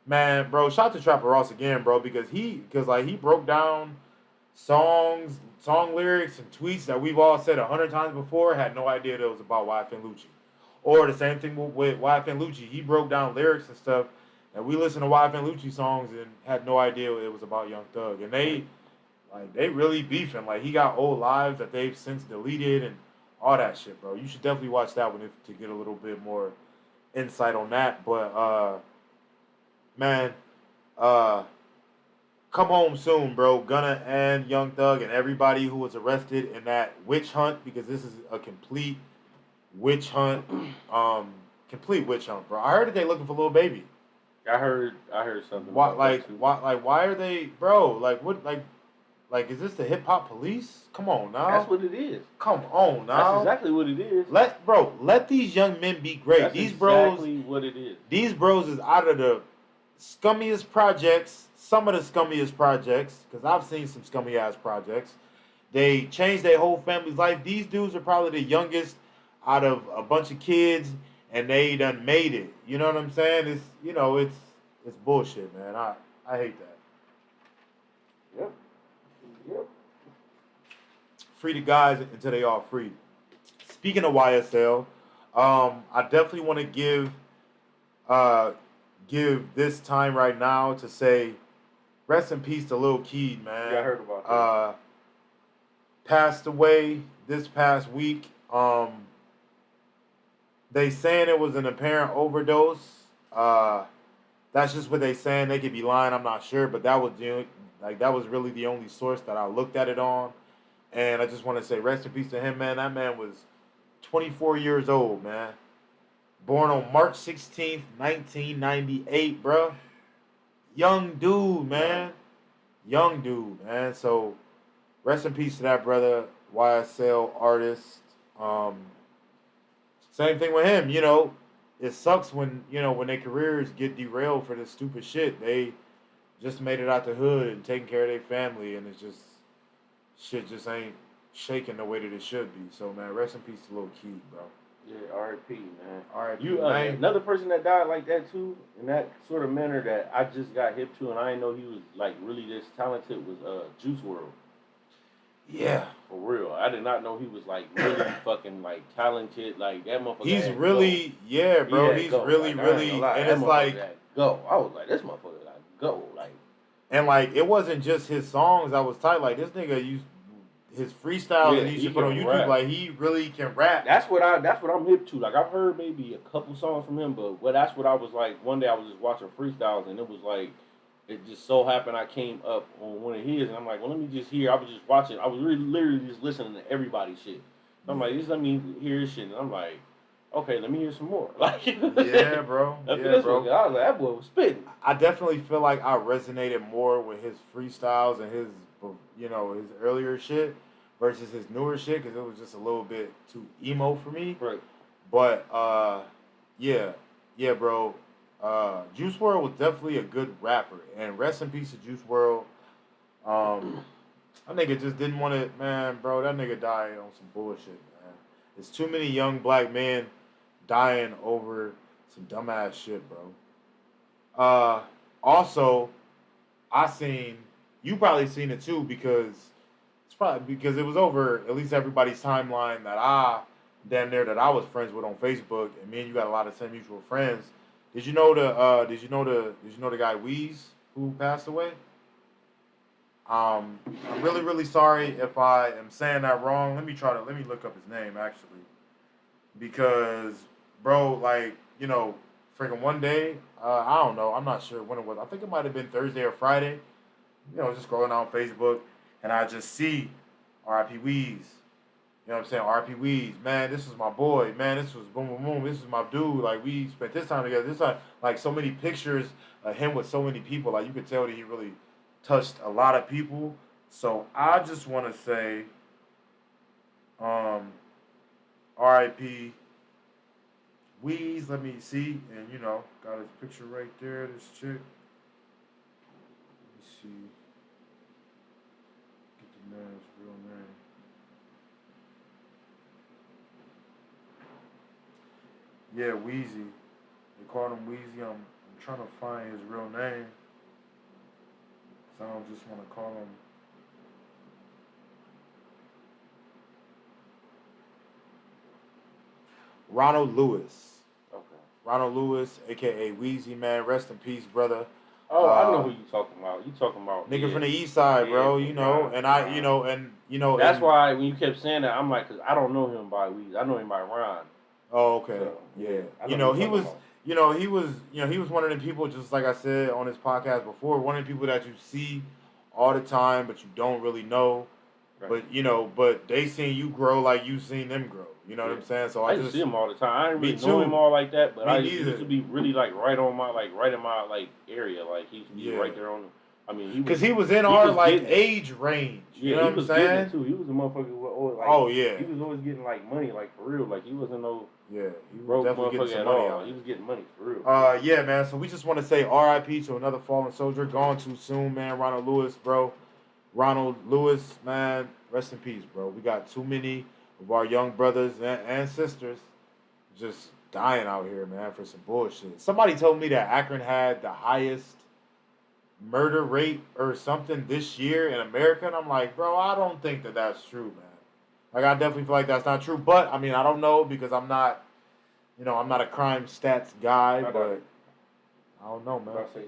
man, bro, shout out to Trapper Ross again, bro, because he broke down song lyrics and tweets that we've all said 100 times before. Had no idea that it was about YFN Lucci. Or the same thing with YFN Lucci. He broke down lyrics and stuff, and we listened to YFN Lucci songs and had no idea it was about Young Thug. And they really beefing. Like, he got old lives that they've since deleted and all that shit, bro. You should definitely watch that one to get a little bit more insight on that. But man, come home soon, bro. Gunna and Young Thug and everybody who was arrested in that witch hunt, because this is a complete witch hunt. Complete witch hunt, bro. I heard that they looking for Lil Baby. I heard something. Why, why are they, bro? Like, what, like, is this the hip hop police? Come on now. That's what it is. Come on now. That's exactly what it is. Let these young men be great. That's these bros, exactly what it is. These bros is out of the scummiest projects. Some of the scummiest projects, because I've seen some scummy ass projects. They changed their whole family's life. These dudes are probably the youngest out of a bunch of kids, and they done made it. You know what I'm saying? It's bullshit, man. I hate that. Yep. Free the guys until they all free. Speaking of YSL, I definitely want to give this time right now to say rest in peace to Lil Keed, man. Yeah, I heard about that. Passed away this past week. They saying it was an apparent overdose. That's just what they saying. They could be lying. I'm not sure, but that was really the only source that I looked at it on. And I just want to say rest in peace to him, man. That man was 24 years old, man. Born on March 16th, 1998, bro. Young dude, man. So rest in peace to that brother, YSL artist. Same thing with him, It sucks when their careers get derailed for this stupid shit. They just made it out the hood and taking care of their family, and it's just shit just ain't shaking the way that it should be. So, man, rest in peace to Lil Keed, bro. Yeah, R.I.P., man. R.I.P. Another person that died like that too, in that sort of manner that I just got hip to, and I didn't know he was like really this talented, was Juice WRLD. Yeah, for real. I did not know he was like really fucking like talented. Like that motherfucker. He's really, go. yeah, bro. He's go. really, like, really, and it's like go. I was like, this motherfucker like go, like. And like it wasn't just his songs that was tight. Like this nigga used his freestyles that he should put on YouTube. Rap. Like he really can rap. That's what I'm hip to. Like I've heard maybe a couple songs from him, but that's what I was like. One day I was just watching freestyles, and it was like. It just so happened I came up on one of his, and I'm like, well, let me just hear. I was just watching. I was literally just listening to everybody's shit. So I'm like, just let me hear his shit. And I'm like, okay, let me hear some more. Like, yeah, bro. I was like, that boy was spitting. I definitely feel like I resonated more with his freestyles and his, his earlier shit versus his newer shit because it was just a little bit too emo for me. Right. But yeah, bro. Juice WRLD was definitely a good rapper, and rest in peace to Juice WRLD. That nigga just didn't want to, man, bro. That nigga died on some bullshit, man. There's too many young black men dying over some dumbass shit, bro. Also, you probably seen it too because it was over at least everybody's timeline that I was friends with on Facebook, and me and you got a lot of same mutual friends. Did you know the guy Weeze who passed away? I'm really, really sorry if I am saying that wrong. Let me look up his name actually. Because bro, like, freaking one day, I don't know, I'm not sure when it was. I think it might have been Thursday or Friday. Just scrolling on Facebook and I just see R.I.P. Weeze. You know what I'm saying? R.P. Weeze, man, this was my boy. Man, this was boom, boom, boom. This is my dude. Like, we spent this time together. This time, like, so many pictures of him with so many people. Like, you could tell that he really touched a lot of people. So, I just want to say, R.I.P. Weeze, let me see. And, got his picture right there, this chick. Let me see. Get the man's real name. Yeah, Weezy. They called him Weezy. I'm trying to find his real name. So I don't just want to call him. Ronald Lewis. Okay. Ronald Lewis, a.k.a. Weezy, man. Rest in peace, brother. Oh, I know who you talking about. You talking about nigga from the east side, bro. That's why when you kept saying that, I'm like, cause I don't know him by Weezy. I know him by Ron. Oh, okay. So, yeah. He was one of the people, just like I said on his podcast before, one of the people that you see all the time, but you don't really know. Right. But you know, but they seen you grow like you seen them grow. You know what I'm saying? So I just see him all the time. I didn't really know him all like that, but he used to be really like right in my like area. Like he used to be right there on. I mean, he was in our like age range. You know what I'm saying? Getting it too. He was a motherfucker who always, like, he was always getting like money, like for real. Like he wasn't no he broke definitely getting some money out. He was getting money for real. Yeah, man. So we just want to say R.I.P. to another fallen soldier. Gone too soon, man. Ronald Lewis, bro. Ronald Lewis, man. Rest in peace, bro. We got too many of our young brothers and sisters just dying out here, man, for some bullshit. Somebody told me that Akron had the highest murder rate or something this year in America, and I'm like, bro, I don't think that that's true, man. Like, I definitely feel like that's not true, but I mean, I don't know because I'm not a crime stats guy, but I don't know, man. I say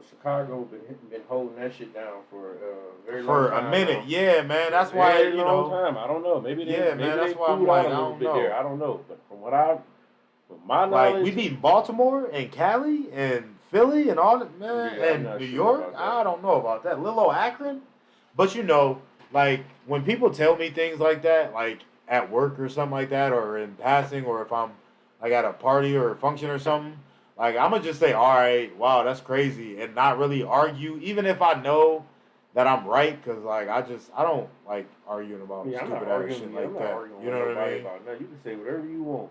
Chicago been holding that shit down for a very long for time a minute, now. Yeah, man. That's why long time. I don't know. Maybe they that's why I'm like, I don't know. There. I don't know, but from my knowledge, like we beat Baltimore and Cali and Philly and all that, man, and New York. I don't know about that. Little old Akron, but you know, like when people tell me things like that, like at work or something like that, or in passing, or if I'm like at a party or a function or something. Like, I'm going to just say, all right, wow, that's crazy, and not really argue, even if I know that I'm right, because, like, I don't like arguing about stupid ass shit like that. You know what I mean? You can say whatever you want.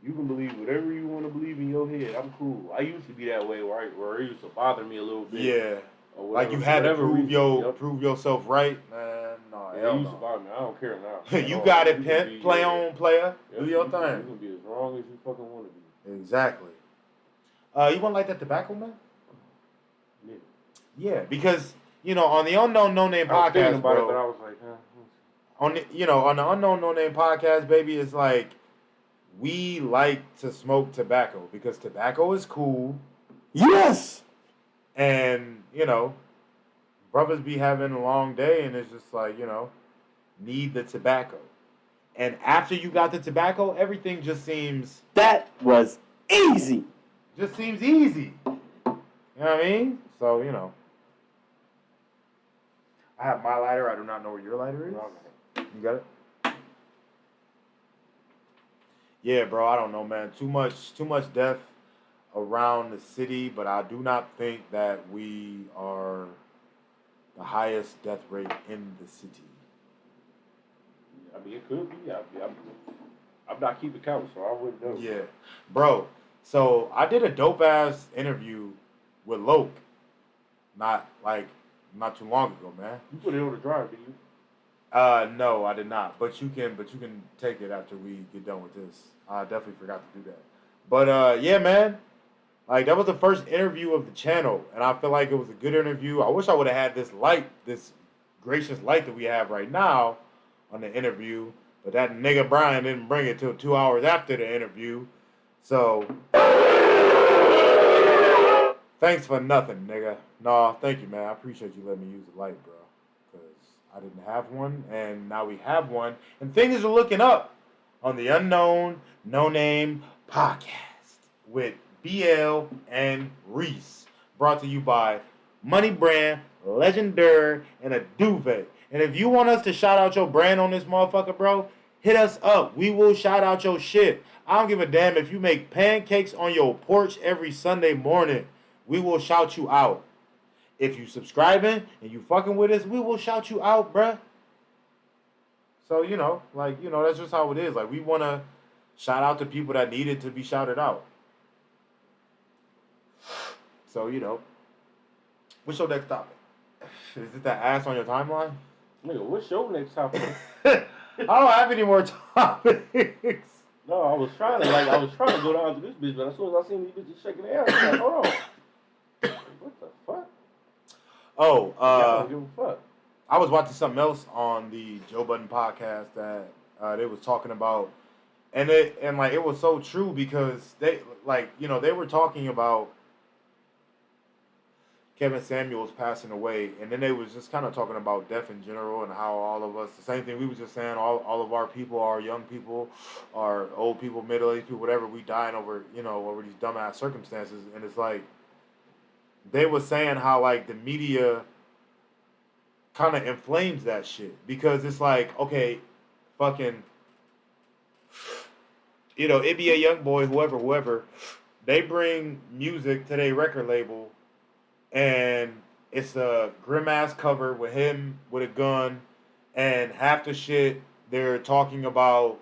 You can believe whatever you want to believe in your head. I'm cool. I used to be that way where it used to bother me a little bit. Yeah. Like, you had to prove yourself right. Man, no, it used to bother me. I don't care now. You got it, pimp. Play on, player. Do your thing. You can be as wrong as you fucking want to be. Exactly. You want like that tobacco, man? Yeah. Yeah, because on the Unknown No Name podcast, bro. But I was like, on the Unknown No Name podcast, baby, it's like we like to smoke tobacco because tobacco is cool. Yes. And brothers be having a long day, and it's just like need the tobacco. And after you got the tobacco, everything just seems that was easy. Just seems easy. You know what I mean? So, I have my lighter. I do not know where your lighter is. You got it? Yeah, bro. I don't know, man. Too much death around the city, but I do not think that we are the highest death rate in the city. I mean, it could be. I'm not keeping count, so I wouldn't know. Yeah. Bro. So I did a dope ass interview with Loke, not too long ago, man. You put it on the drive, did you? No, I did not. But you can take it after we get done with this. I definitely forgot to do that. But yeah, man. Like that was the first interview of the channel, and I feel like it was a good interview. I wish I would have had this gracious light that we have right now on the interview, but that nigga Brian didn't bring it till 2 hours after the interview. So, thanks for nothing, nigga. No, thank you, man. I appreciate you letting me use the light, bro. Because I didn't have one, and now we have one. And things are looking up on the Unknown No Name Podcast with BL and Reese. Brought to you by Money Brand, Legendary, and a Duvet. And if you want us to shout out your brand on this motherfucker, bro, hit us up. We will shout out your shit. I don't give a damn if you make pancakes on your porch every Sunday morning. We will shout you out. If you subscribing and you fucking with us, we will shout you out, bruh. So, that's just how it is. Like, we want to shout out to people that needed to be shouted out. So, what's your next topic? Is it that ass on your timeline? Nigga, what's your next topic? I don't have any more topics. No, I was trying to go down to this bitch, but as soon as I seen these bitches shaking their ass, I was like, hold on. What the fuck? Oh, I don't give a fuck. I was watching something else on the Joe Budden podcast that they was talking about, and it was so true because they were talking about Kevin Samuels passing away, and then they was just kind of talking about death in general and how all of us, the same thing we were just saying, all of our people, our young people, our old people, middle-aged people, whatever, we dying over, over these dumbass circumstances. And it's like, they were saying how, like, the media kind of inflames that shit because it's like, okay, fucking, you know, NBA YoungBoy, whoever, they bring music to their record label, and it's a grim ass cover with him with a gun, and half the shit they're talking about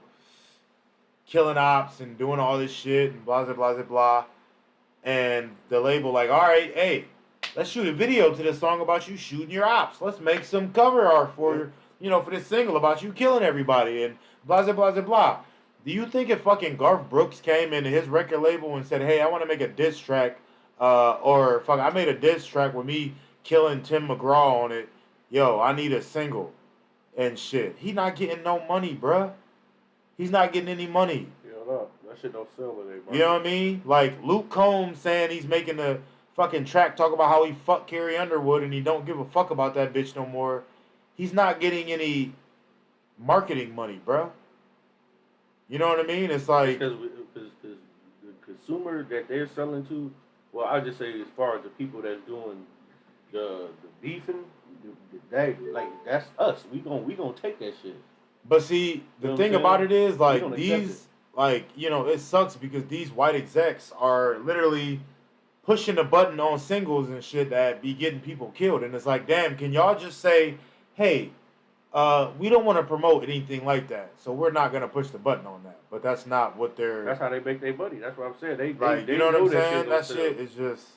killing ops and doing all this shit and blah blah blah blah, and the label like, all right, hey, let's shoot a video to this song about you shooting your ops. Let's make some cover art for for this single about you killing everybody and blah blah blah blah. Do you think if fucking Garth Brooks came into his record label and said, hey, I want to make a diss track, or fuck, I made a diss track with me killing Tim McGraw on it, yo, I need a single and shit. He not getting no money, bruh. He's not getting any money. Yeah, no, that shit don't sell today, bro. You know what I mean? Like Luke Combs saying he's making a fucking track talk about how he fucked Carrie Underwood and he don't give a fuck about that bitch no more. He's not getting any marketing money, bruh. You know what I mean? It's like because the consumer that they're selling to, well, I just say as far as the people that's doing the beefing, that's us. We gonna take that shit. But see, the thing about it is like these, like it sucks because these white execs are literally pushing the button on singles and shit that be getting people killed, and it's like, damn, can y'all just say, hey, we don't want to promote anything like that, so we're not gonna push the button on that. But that's not what they're. That's how they make their money. That's what I'm saying. They you know what I'm saying? That shit is just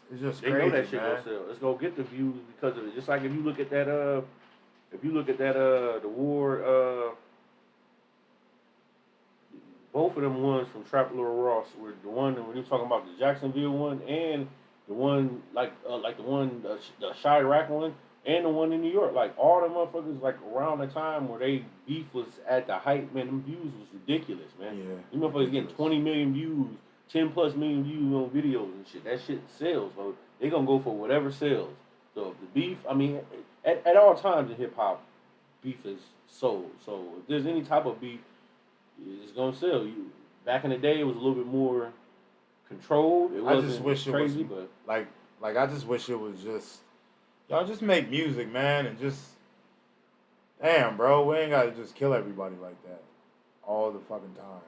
they crazy, know that shit man. gonna sell. It's gonna get the views because of it. Just like if you look at that the war both of them ones from Trap Lil Ross were the one when you were talking about the Jacksonville one and the one like the one the Chirac one. And the one in New York, like all the motherfuckers, like around the time where they beef was at the height, man, them views was ridiculous, man. Yeah. Them motherfuckers getting 20 million views, 10+ million views on videos and shit. That shit sells, bro. They gonna go for whatever sells. So the beef, I mean, at all times in hip hop, beef is sold. So if there's any type of beef, it's gonna sell. Back in the day, it was a little bit more controlled. It wasn't I just wish crazy, it was but like I just wish it was just. Y'all just make music, man, and just damn, bro, we ain't gotta just kill everybody like that all the fucking time.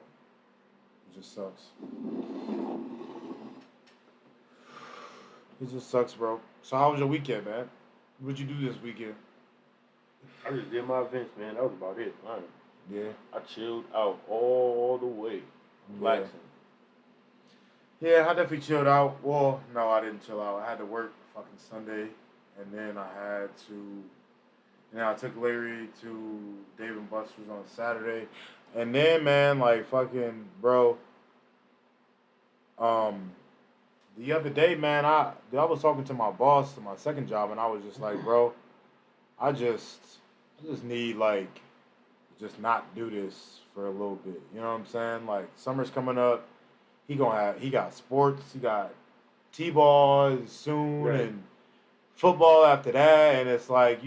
It just sucks. It just sucks, bro. So how was your weekend, man? What'd you do this weekend? I just did my events, man. That was about it. Man. Yeah. I chilled out all the way, relaxing. Yeah, I definitely chilled out. Well, no, I didn't chill out. I had to work fucking Sunday. And then I took Larry to Dave & Buster's on Saturday. And then, man, like, fucking, bro, the other day, man, I was talking to my boss at my second job, and I was just like, bro, I just need, like, just not do this for a little bit. You know what I'm saying? Like, summer's coming up. He got sports. He got T-ball soon, right. And football after that, and it's like,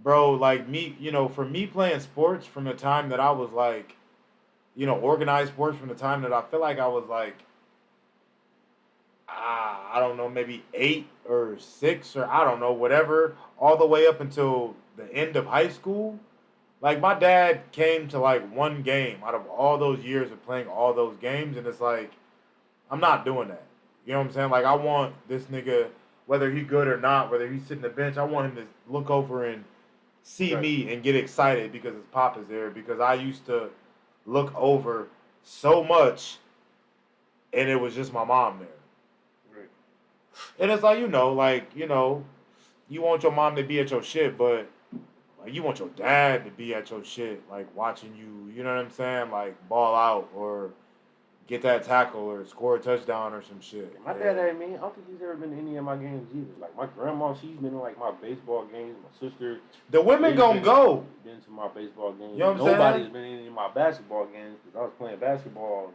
bro, like me, for me playing sports from the time that I was like, organized sports from the time that I feel like I was like, I don't know, maybe 8 or 6 or I don't know, whatever, all the way up until the end of high school. Like my dad came to like one game out of all those years of playing all those games, and it's like, I'm not doing that. You know what I'm saying? Like I want this nigga, whether he good or not, whether he's sitting the bench, I want him to look over and see me and get excited because his pop is there. Because I used to look over so much, and it was just my mom there. Right. And it's like, you want your mom to be at your shit, but like you want your dad to be at your shit, like watching you, you know what I'm saying? Like ball out or get that tackle or score a touchdown or some shit. My dad ain't mean. I don't think he's ever been to any of my games either. Like my grandma, she's been to like my baseball games. My sister. The women gonna go. Been to my baseball games. You know what I'm Nobody's saying? Been in any of my basketball games because I was playing basketball,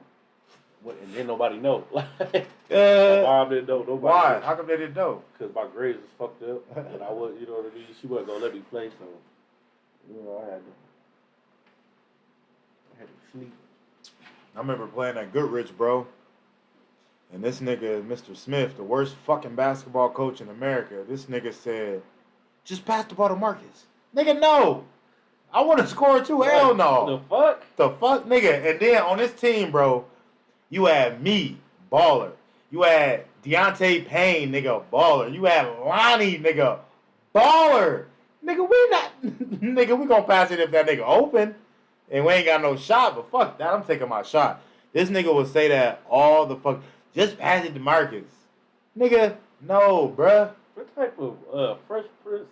and then nobody know. My mom didn't know. Nobody. Why? How come they didn't know? Because my grades was fucked up, and I was, you know what I mean. She wasn't gonna let me play, so I had to sneak. I remember playing at Goodrich, bro. And this nigga, Mr. Smith, the worst fucking basketball coach in America, this nigga said, Just pass the ball to Marcus. Nigga, no. I want to score too. Hell no. The fuck, nigga. And then on this team, bro, you had me, baller. You had Deontay Payne, nigga, baller. You had Lonnie, nigga, baller. Nigga, we gonna pass it if that nigga open. And we ain't got no shot, but fuck that. I'm taking my shot. This nigga would say that all the fuck. Just pass it to Marcus. Nigga, no, bruh. What type of Fresh Prince,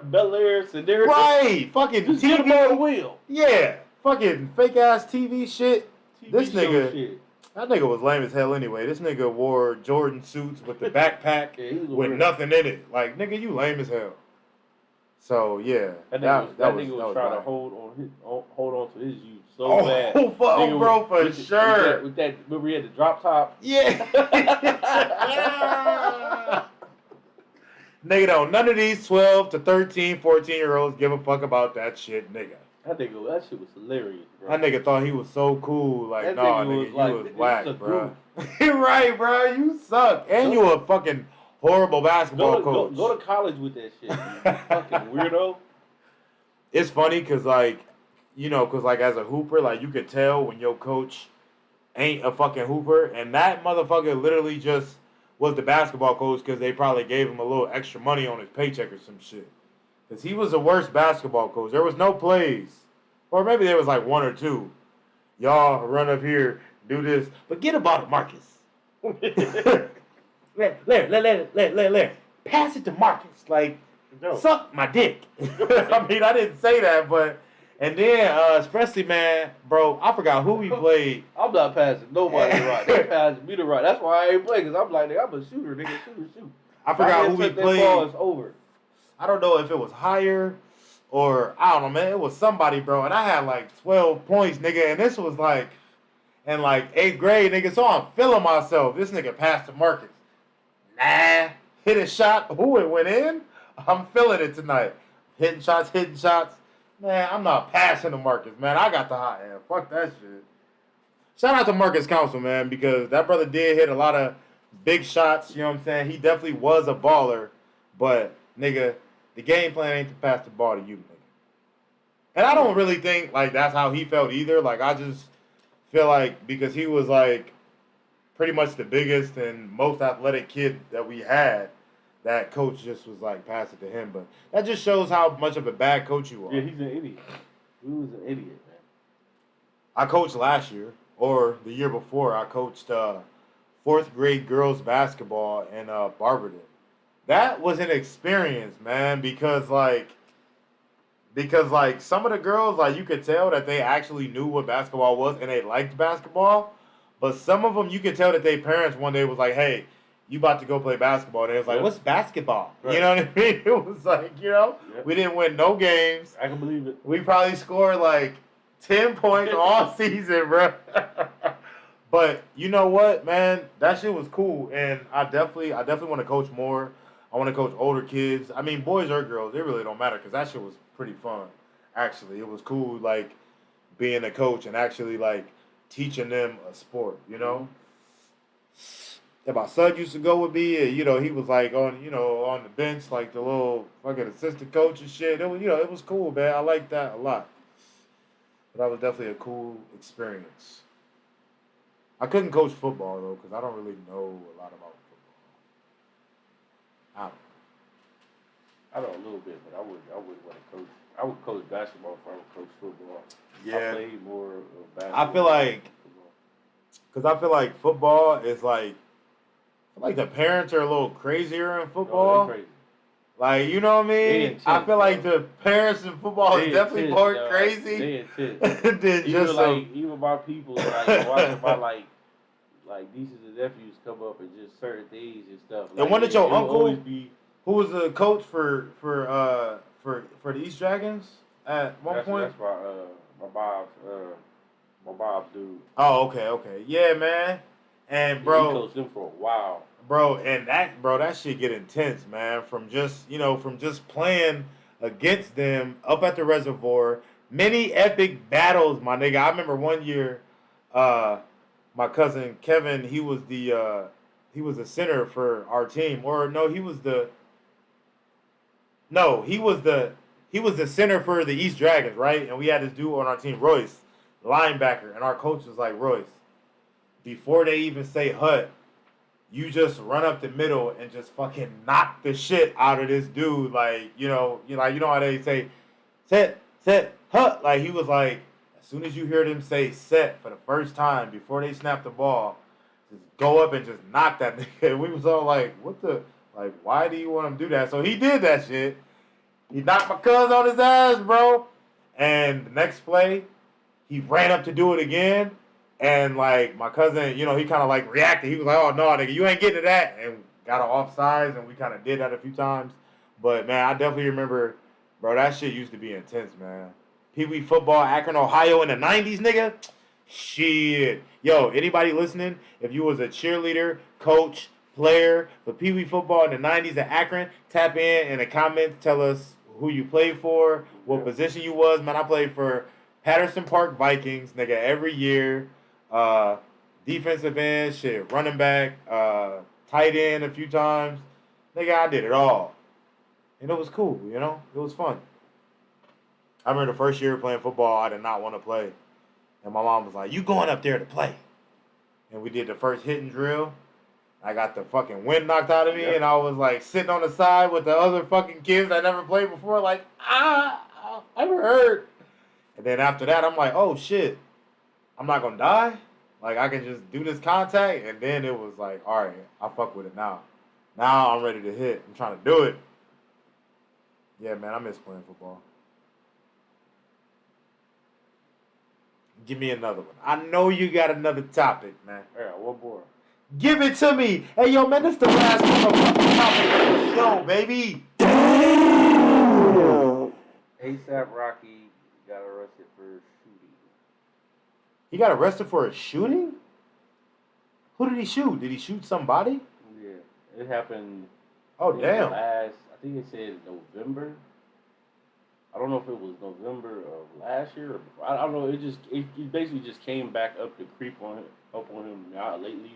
Bel Air scenario? Right, fucking just TV. Get him on the wheel. Yeah, fucking fake ass TV shit. This nigga, shit. That nigga was lame as hell anyway. This nigga wore Jordan suits with the backpack with nothing in it. Like, nigga, you lame as hell. So yeah, that nigga was trying to hold on to his youth so bad. Oh, bro, for sure. With that, remember he had the drop top. Yeah. Nigga, don't none of these 12 to 13, 14-year-olds give a fuck about that shit, nigga. That shit was hilarious, bro. That nigga thought he was so cool. Like, that nah, nigga, you was whack, bro. Right, bro. You suck. And you a fucking horrible basketball coach. Go to college with that shit, you fucking weirdo. It's funny because, like, you know, as a hooper, like, you could tell when your coach ain't a fucking hooper. And that motherfucker literally just was the basketball coach because they probably gave him a little extra money on his paycheck or some shit. Because he was the worst basketball coach. There was no plays. Or maybe there was like one or two. Y'all run up here, do this. But get about it, Marcus. Larry. Pass it to Marcus. Like, suck my dick. I mean, I didn't say that, but... And then, especially, man, bro, I forgot who we played. I'm not passing nobody the rock. They passing me the rock. That's why I ain't playing, because I'm like, nigga, I'm a shooter, nigga. Shoot. I forgot who we played. That ball is over. I don't know if it was higher or, I don't know, man. It was somebody, bro. And I had like 12 points, nigga. And this was like in like 8th grade, nigga. So I'm feeling myself. This nigga passed to Marcus. Nah. Hit a shot. Ooh, it went in. I'm feeling it tonight. Hitting shots. Man, I'm not passing to Marcus, man. I got the hot hand. Fuck that shit. Shout out to Marcus Council, man, because that brother did hit a lot of big shots. You know what I'm saying? He definitely was a baller. But, nigga, the game plan ain't to pass the ball to you, nigga. And I don't really think, like, that's how he felt either. Like, I just feel like because he was, like, pretty much the biggest and most athletic kid that we had, that coach just was like, pass it to him. But that just shows how much of a bad coach you are. Yeah, he's an idiot. He was an idiot, man. I coached last year, or the year before. I coached 4th grade girls basketball in Barberton. That was an experience, man, because some of the girls, like, you could tell that they actually knew what basketball was and they liked basketball. But some of them, you could tell that their parents one day was like, hey, you about to go play basketball. And they was like, what's basketball? Right. You know what I mean? It was like, you know, we didn't win no games. I can believe it. We probably scored like 10 points all season, bro. But you know what, man? That shit was cool. And I definitely want to coach more. I want to coach older kids. I mean, boys or girls, it really don't matter because that shit was pretty fun, actually. It was cool, like, being a coach and actually, like, teaching them a sport, you know? Yeah, my son used to go with me, and, you know, he was, like, on the bench, like, the little fucking assistant coach and shit. It was, you know, it was cool, man. I liked that a lot. But that was definitely a cool experience. I couldn't coach football, though, because I don't really know a lot about football. I know a little bit, but I wouldn't want to coach. I would coach basketball if I would coach football. Yeah. I played more of basketball. I feel like football is like, I feel like the parents are a little crazier in football. Oh, they're crazy. Like, you know what I mean? Intense, I feel like the parents in football is definitely more dog. crazy. They intense. than just even my people, like, watching my like nieces and nephews come up and just certain things and stuff. And one of your uncle, be, who was the coach for the East Dragons at one point? That's my Bob's dude. Oh, okay. Yeah, man. And bro, he coached them for a while. Bro, and that shit get intense, man. From just playing against them up at the reservoir. Many epic battles, my nigga. I remember one year, my cousin Kevin, he was the center for our team. Or no, he was the No, he was the center for the East Dragons, right? And we had this dude on our team, Royce, linebacker, and our coach was like, Royce, before they even say hut, you just run up the middle and just fucking knock the shit out of this dude. Like, you know how they say, set, hut. Like, he was like, as soon as you hear them say set for the first time before they snap the ball, just go up and just knock that nigga. And we was all like, why do you want him to do that? So he did that shit. He knocked my cuz on his ass, bro. And the next play, he ran up to do it again. And, like, my cousin, he kind of, like, reacted. He was like, oh, no, nigga, you ain't getting to that. And got an offsides, and we kind of did that a few times. But, man, I definitely remember, bro, that shit used to be intense, man. Pee Wee football, Akron, Ohio in the 90s, nigga. Shit. Yo, anybody listening, if you was a cheerleader, coach, player for Pee Wee football in the 90s at Akron, tap in the comments. Tell us who you played for, what position you was. Man, I played for Patterson Park Vikings, nigga, every year. Defensive end, shit, running back, tight end a few times. Nigga, I did it all. And it was cool, It was fun. I remember the first year playing football, I did not want to play. And my mom was like, you going up there to play. And we did the first hit and drill. I got the fucking wind knocked out of me, and I was like sitting on the side with the other fucking kids that never played before, like, I'm hurt. And then after that, I'm like, oh shit, I'm not gonna die. Like, I can just do this contact. And then it was like, all right, I fuck with it now. Now I'm ready to hit. I'm trying to do it. Yeah, man, I miss playing football. Give me another one. I know you got another topic, man. Yeah, what more? Give it to me. Hey, yo, man, this is the last motherfucking topic of the show, baby. A$AP Rocky got arrested for shooting. He got arrested for a shooting? Who did he shoot? Did he shoot somebody? Yeah, it happened. Oh, damn. I think it said November. I don't know if it was November of last year or I don't know. It basically just came back up to creep on him now lately.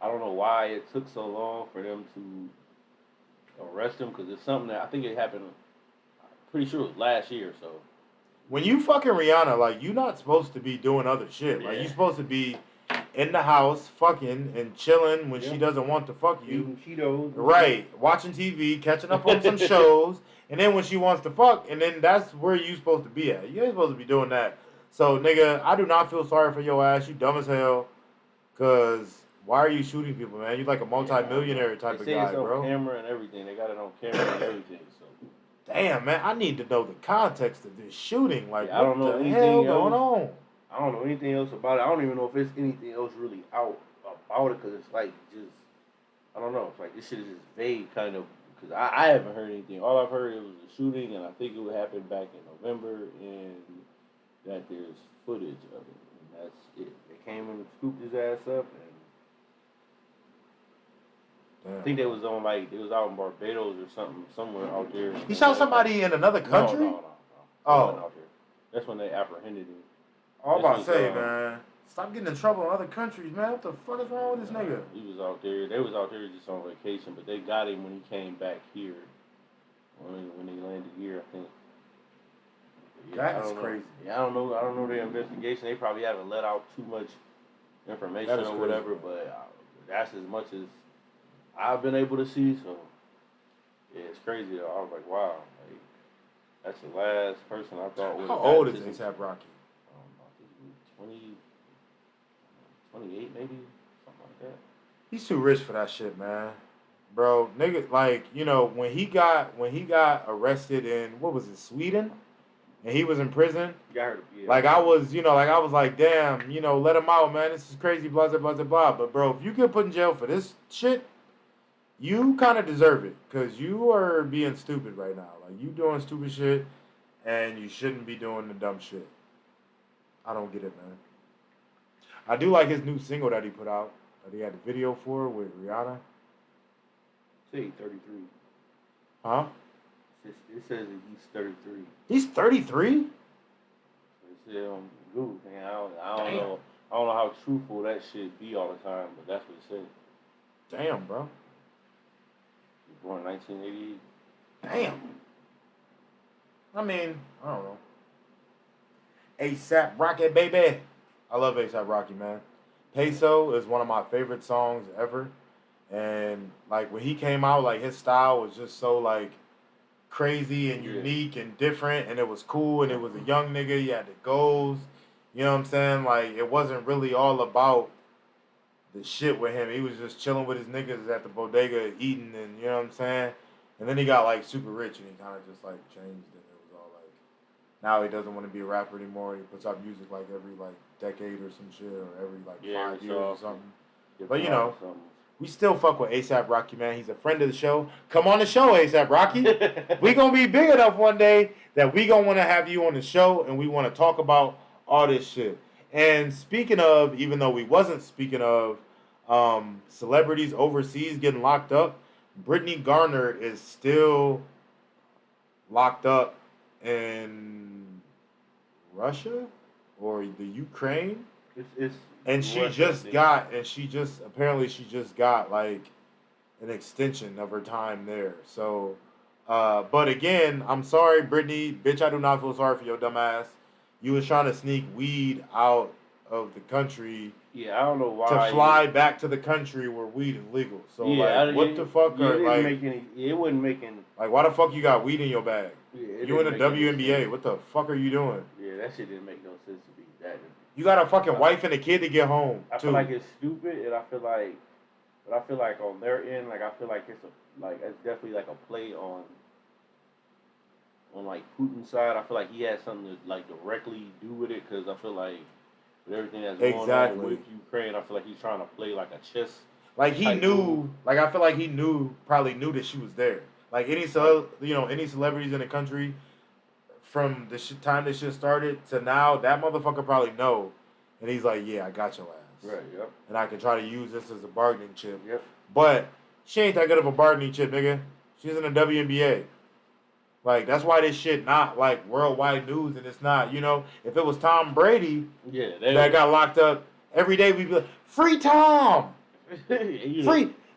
I don't know why it took so long for them to arrest him because it's something that I think it happened. I'm pretty sure it was last year. So when you fucking Rihanna, like, you're not supposed to be doing other shit. Like, you're supposed to be in the house fucking and chilling when she doesn't want to fuck you. Eating Cheetos. Right. Watching TV, catching up on some shows. And then when she wants to fuck, and then that's where you supposed to be at. You ain't supposed to be doing that. So, nigga, I do not feel sorry for your ass. You dumb as hell. Because why are you shooting people, man? You like a multi-millionaire type of guy, bro. It's on camera and everything. They got it on camera and everything. So, damn, man, I need to know the context of this shooting. Like, I don't know what the anything hell else going on? I don't know anything else about it. I don't even know if there's anything else really out about it because it's like just, I don't know. It's like this shit is just vague, kind of. Because I haven't heard anything. All I've heard it was a shooting, and I think it happened back in November, and that there's footage of it, and that's it. They came and scooped his ass up, and Damn. I think they was on it was out in Barbados or something, somewhere out there. He shot somebody in another country? No. Oh. Out there. That's when they apprehended him. I'm about to say, man, stop getting in trouble in other countries, man. What the fuck is wrong with this nigga? He was out there. They was out there just on vacation, but they got him when he came back here. When he landed here, I think. Yeah, that is crazy. Yeah, I don't know their investigation. They probably haven't let out too much information or whatever, but that's as much as I've been able to see. So yeah, it's crazy though. I was like, wow, like that's the last person I thought would. How old is A$AP Rocky? 28 maybe, something like that. He's too rich for that shit, man. Bro, nigga, like, when he got arrested in, what was it, Sweden? And he was in prison. Yeah. Like, I was like, damn, let him out, man. This is crazy, blah, blah, blah, blah. But, bro, if you get put in jail for this shit, you kind of deserve it. Because you are being stupid right now. Like, you doing stupid shit, and you shouldn't be doing the dumb shit. I don't get it, man. I do like his new single that he put out, that he had a video for with Rihanna. Say 33. Huh? It says that he's 33. He's 33? It said on Google. Man, I don't know. I don't know how truthful that shit be all the time, but that's what it said. Damn, bro. He was born in 1988. Damn. I mean, I don't know. A$AP Rocky, baby. I love A$AP Rocky, man. Peso is one of my favorite songs ever. And like when he came out, like his style was just so like crazy and unique and different, and it was cool, and it was a young nigga. He had the goals. You know what I'm saying? Like it wasn't really all about the shit with him. He was just chilling with his niggas at the bodega eating, and you know what I'm saying? And then he got like super rich, and he kind of just like changed, and it was all like now he doesn't want to be a rapper anymore. He puts out music like every like decade or some shit, or every like 5 years or something. But you know, we still fuck with A$AP Rocky, man. He's a friend of the show. Come on the show, A$AP Rocky. We gonna be big enough one day that we gonna want to have you on the show, and we want to talk about all this shit. And speaking of, even though we wasn't speaking of celebrities overseas getting locked up, Brittany Garner is still locked up in Russia or the Ukraine. And she just got like an extension of her time there. So, but again, I'm sorry, Brittany, bitch, I do not feel sorry for your dumb ass. You was trying to sneak weed out of the country. Yeah, I don't know why. To fly back to the country where weed is legal. So what the fuck are like? It wasn't making. Like, why the fuck you got weed in your bag? Yeah, you in the WNBA? What the fuck are you doing? Yeah, that shit didn't make no sense to be that. You got a fucking wife and a kid to get home. I feel like it's stupid, and I feel like on their end, like I feel like it's definitely like a play on like Putin's side. I feel like he had something to like directly do with it, because I feel like with everything that's going on with Ukraine, I feel like he's trying to play like a chess. Like he knew, like I feel like he probably knew that she was there. Like any celebrities in the country, from the time this shit started to now, that motherfucker probably know, and he's like, yeah, I got your ass. Right. Yep. And I can try to use this as a bargaining chip. Yep. But she ain't that good of a bargaining chip, nigga. She's in the WNBA. Like, that's why this shit not, like, worldwide news, and it's not, if it was Tom Brady that got locked up, every day we'd be like, free Tom!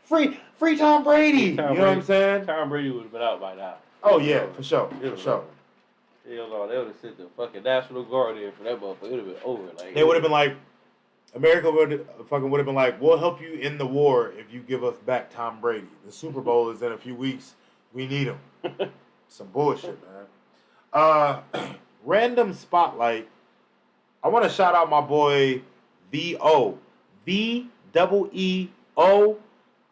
Free Tom Brady! You know what I'm saying? Tom Brady would have been out by now. Oh, yeah, for sure. For sure. Hell no, they would have sent the fucking National Guard in for that motherfucker. It would have been over. Like, they would have been like, America would have been like, we'll help you in the war if you give us back Tom Brady. The Super Bowl is in a few weeks. We need him. Some bullshit, man. Random spotlight. I want to shout out my boy V.O. V-E-E-O,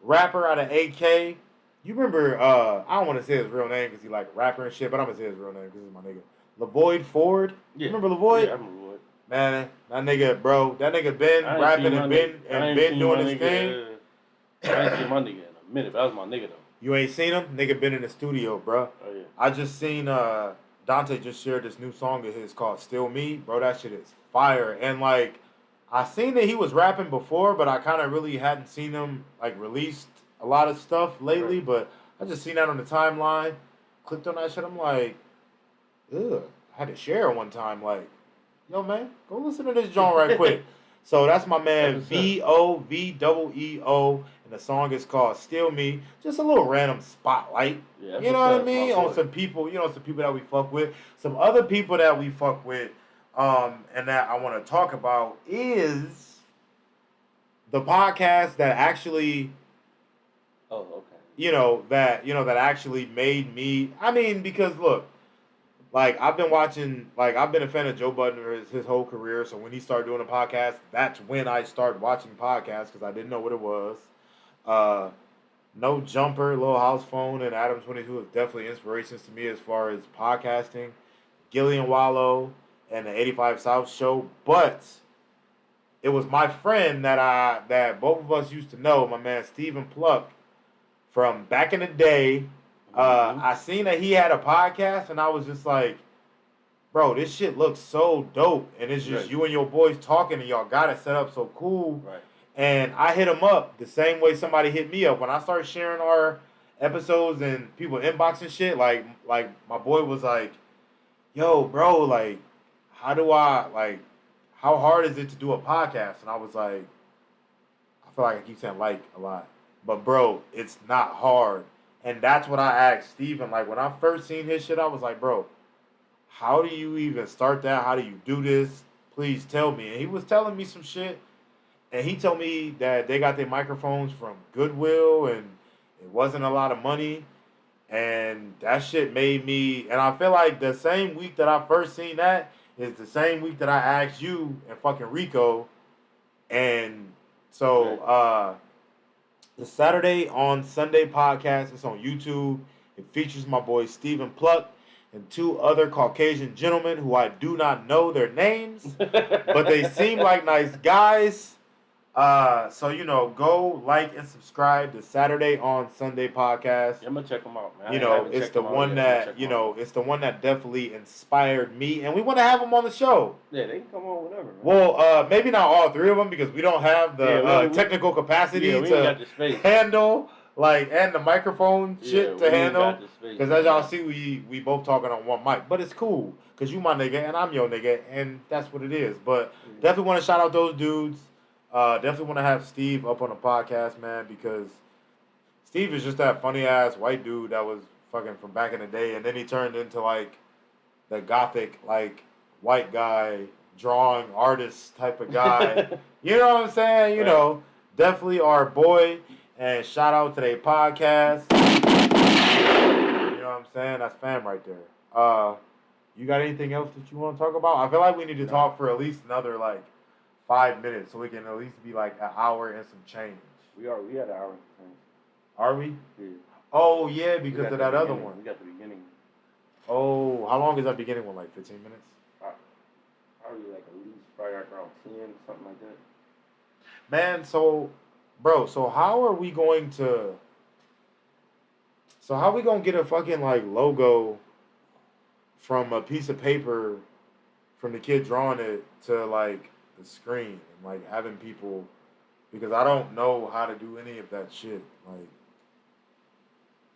rapper out of AK. You remember, I don't want to say his real name because he like rapper and shit, but I'm going to say his real name because he's my nigga. LaVoid Ford. Yeah. You remember LaVoid? Yeah, I remember LaVoid. Man, that nigga been rapping and been doing his thing. I ain't seen my nigga in a minute, but that was my nigga though. You ain't seen him? Nigga been in the studio, bro. Oh, yeah. I just seen Dante just shared this new song of his called Still Me. Bro, that shit is fire. And like, I seen that he was rapping before, but I kind of really hadn't seen him like released a lot of stuff lately. Right. But I just seen that on the timeline. Clicked on that shit. I'm like, ugh. I had to share it one time. Like, yo, man, go listen to this joint right quick. So that's my man V-O-V-E-E-O. And the song is called Still Me. Just a little random spotlight. Yeah, you know what I mean? On some people, some people that we fuck with. Some other people that we fuck with, and that I want to talk about is the podcast that actually that actually made me, because look, like I've been a fan of Joe Budden his whole career. So when he started doing a podcast, that's when I started watching podcasts because I didn't know what it was. No Jumper, Lil House Phone, and Adam 22 is definitely inspirations to me as far as podcasting. Gillian Wallow and the 85 South show, but it was my friend that both of us used to know, my man Stephen Pluck, from back in the day. I seen that he had a podcast, and I was just like, bro, this shit looks so dope, and it's just you and your boys talking, and y'all got it set up so cool. Right. And I hit him up the same way somebody hit me up when I started sharing our episodes and people inboxing shit. Like my boy was like, "Yo, bro, like, how hard is it to do a podcast?" And I was like, I feel like I keep saying like a lot, but bro, it's not hard. And that's what I asked Steven. Like when I first seen his shit, I was like, bro, how do you even start that? How do you do this? Please tell me. And he was telling me some shit. And he told me that they got their microphones from Goodwill and it wasn't a lot of money. And that shit made me, and I feel like the same week that I first seen that is the same week that I asked you and fucking Rico. And so, the Saturday on Sunday podcast, it's on YouTube. It features my boy Steven Pluck and two other Caucasian gentlemen who I do not know their names, but they seem like nice guys. So go like and subscribe to Saturday on Sunday podcast. Yeah, I'm gonna check them out, man. It's the one that it's the one that definitely inspired me, and we want to have them on the show. Yeah, they can come on whenever. Man. Well, maybe not all three of them because we don't have the technical capacity to handle and the microphone shit to handle. Because as y'all see, we both talking on one mic, but it's cool because you my nigga and I'm your nigga, and that's what it is. But definitely want to shout out those dudes. Definitely want to have Steve up on the podcast, man, because Steve is just that funny ass white dude that was fucking from back in the day, and then he turned into the gothic white guy drawing artist type of guy. You know what I'm saying? You know, definitely our boy. And shout out to their podcast. You know what I'm saying? That's fam right there. You got anything else that you want to talk about? I feel like we need to talk for at least another 5 minutes so we can at least be an hour and some change. We had an hour and some change. Are we? Yeah. Oh yeah, because of that other one. We got the beginning. Oh, how long is that beginning one? 15 minutes? Probably at least around 10, something like that. Man, so how are we going to get a fucking logo from a piece of paper from the kid drawing it to the screen and having people, because I don't know how to do any of that shit.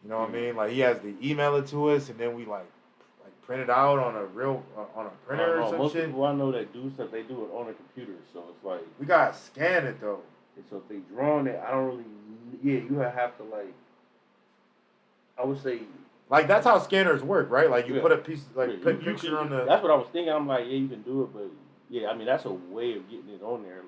You know what I mean? He has to email it to us and then we print it out on a real on a printer or some most shit. People I know that do stuff, they do it on a computer, so it's we gotta scan it though. And so if they drawing it, I don't really. Yeah, you have to I would say. That's how scanners work, right? You put a piece, put a picture on the. That's what I was thinking. I'm you can do it, but yeah, I mean that's a way of getting it on there.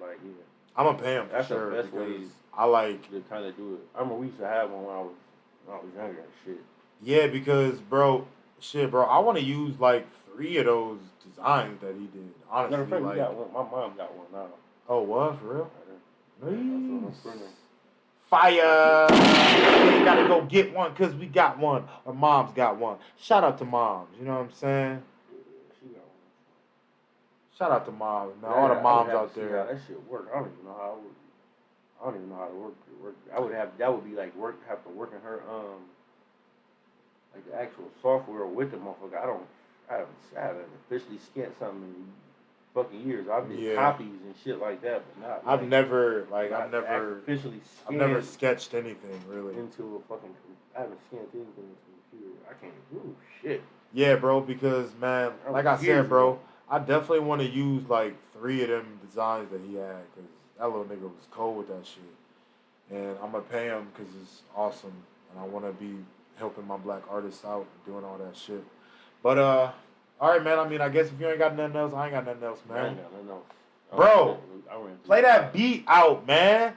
I'm gonna pay him for that's sure. That's the best way I to kind of do it. I remember we used to have one when I was younger and shit. Yeah, because bro, I want to use 3 of those designs that he did. Honestly, matter of fact, we got one. My mom got one now. Oh, what for real? Nice. Fire! We gotta go get one because we got one. Our mom's got one. Shout out to moms. You know what I'm saying? She got one. Shout out to moms, man. All the moms out there. How that shit work. I don't even know how it would. I don't even know how to work. I would have. That would be have to work in her the actual software with the motherfucker. I haven't officially scanned something in fucking years. I've been copies and shit like that, but not. I've never officially. I've never sketched anything really into a fucking. I haven't scanned anything into a computer. I can't do shit. Yeah, bro. Because man, like I said, bro, I definitely want to use 3 of them designs that he had because that little nigga was cold with that shit, and I'm gonna pay him because it's awesome, and I want to be helping my black artists out and doing all that shit. But all right, man. I mean, I guess if you ain't got nothing else, I ain't got nothing else, man. I ain't got nothing else. Bro, play that beat out, man.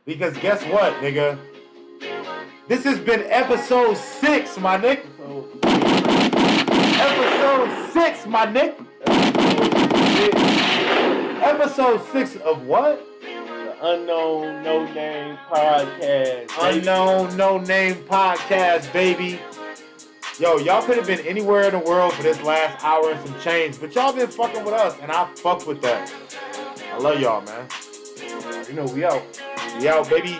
Because guess what, nigga? This has been episode 6, my nigga. Episode 6, my nigga. Episode 6 of what? The Unknown No Name Podcast. Unknown No Name Podcast, baby. Yo, y'all could have been anywhere in the world for this last hour and some change, but y'all been fucking with us, and I fuck with that. I love y'all, man. We out. We out, baby.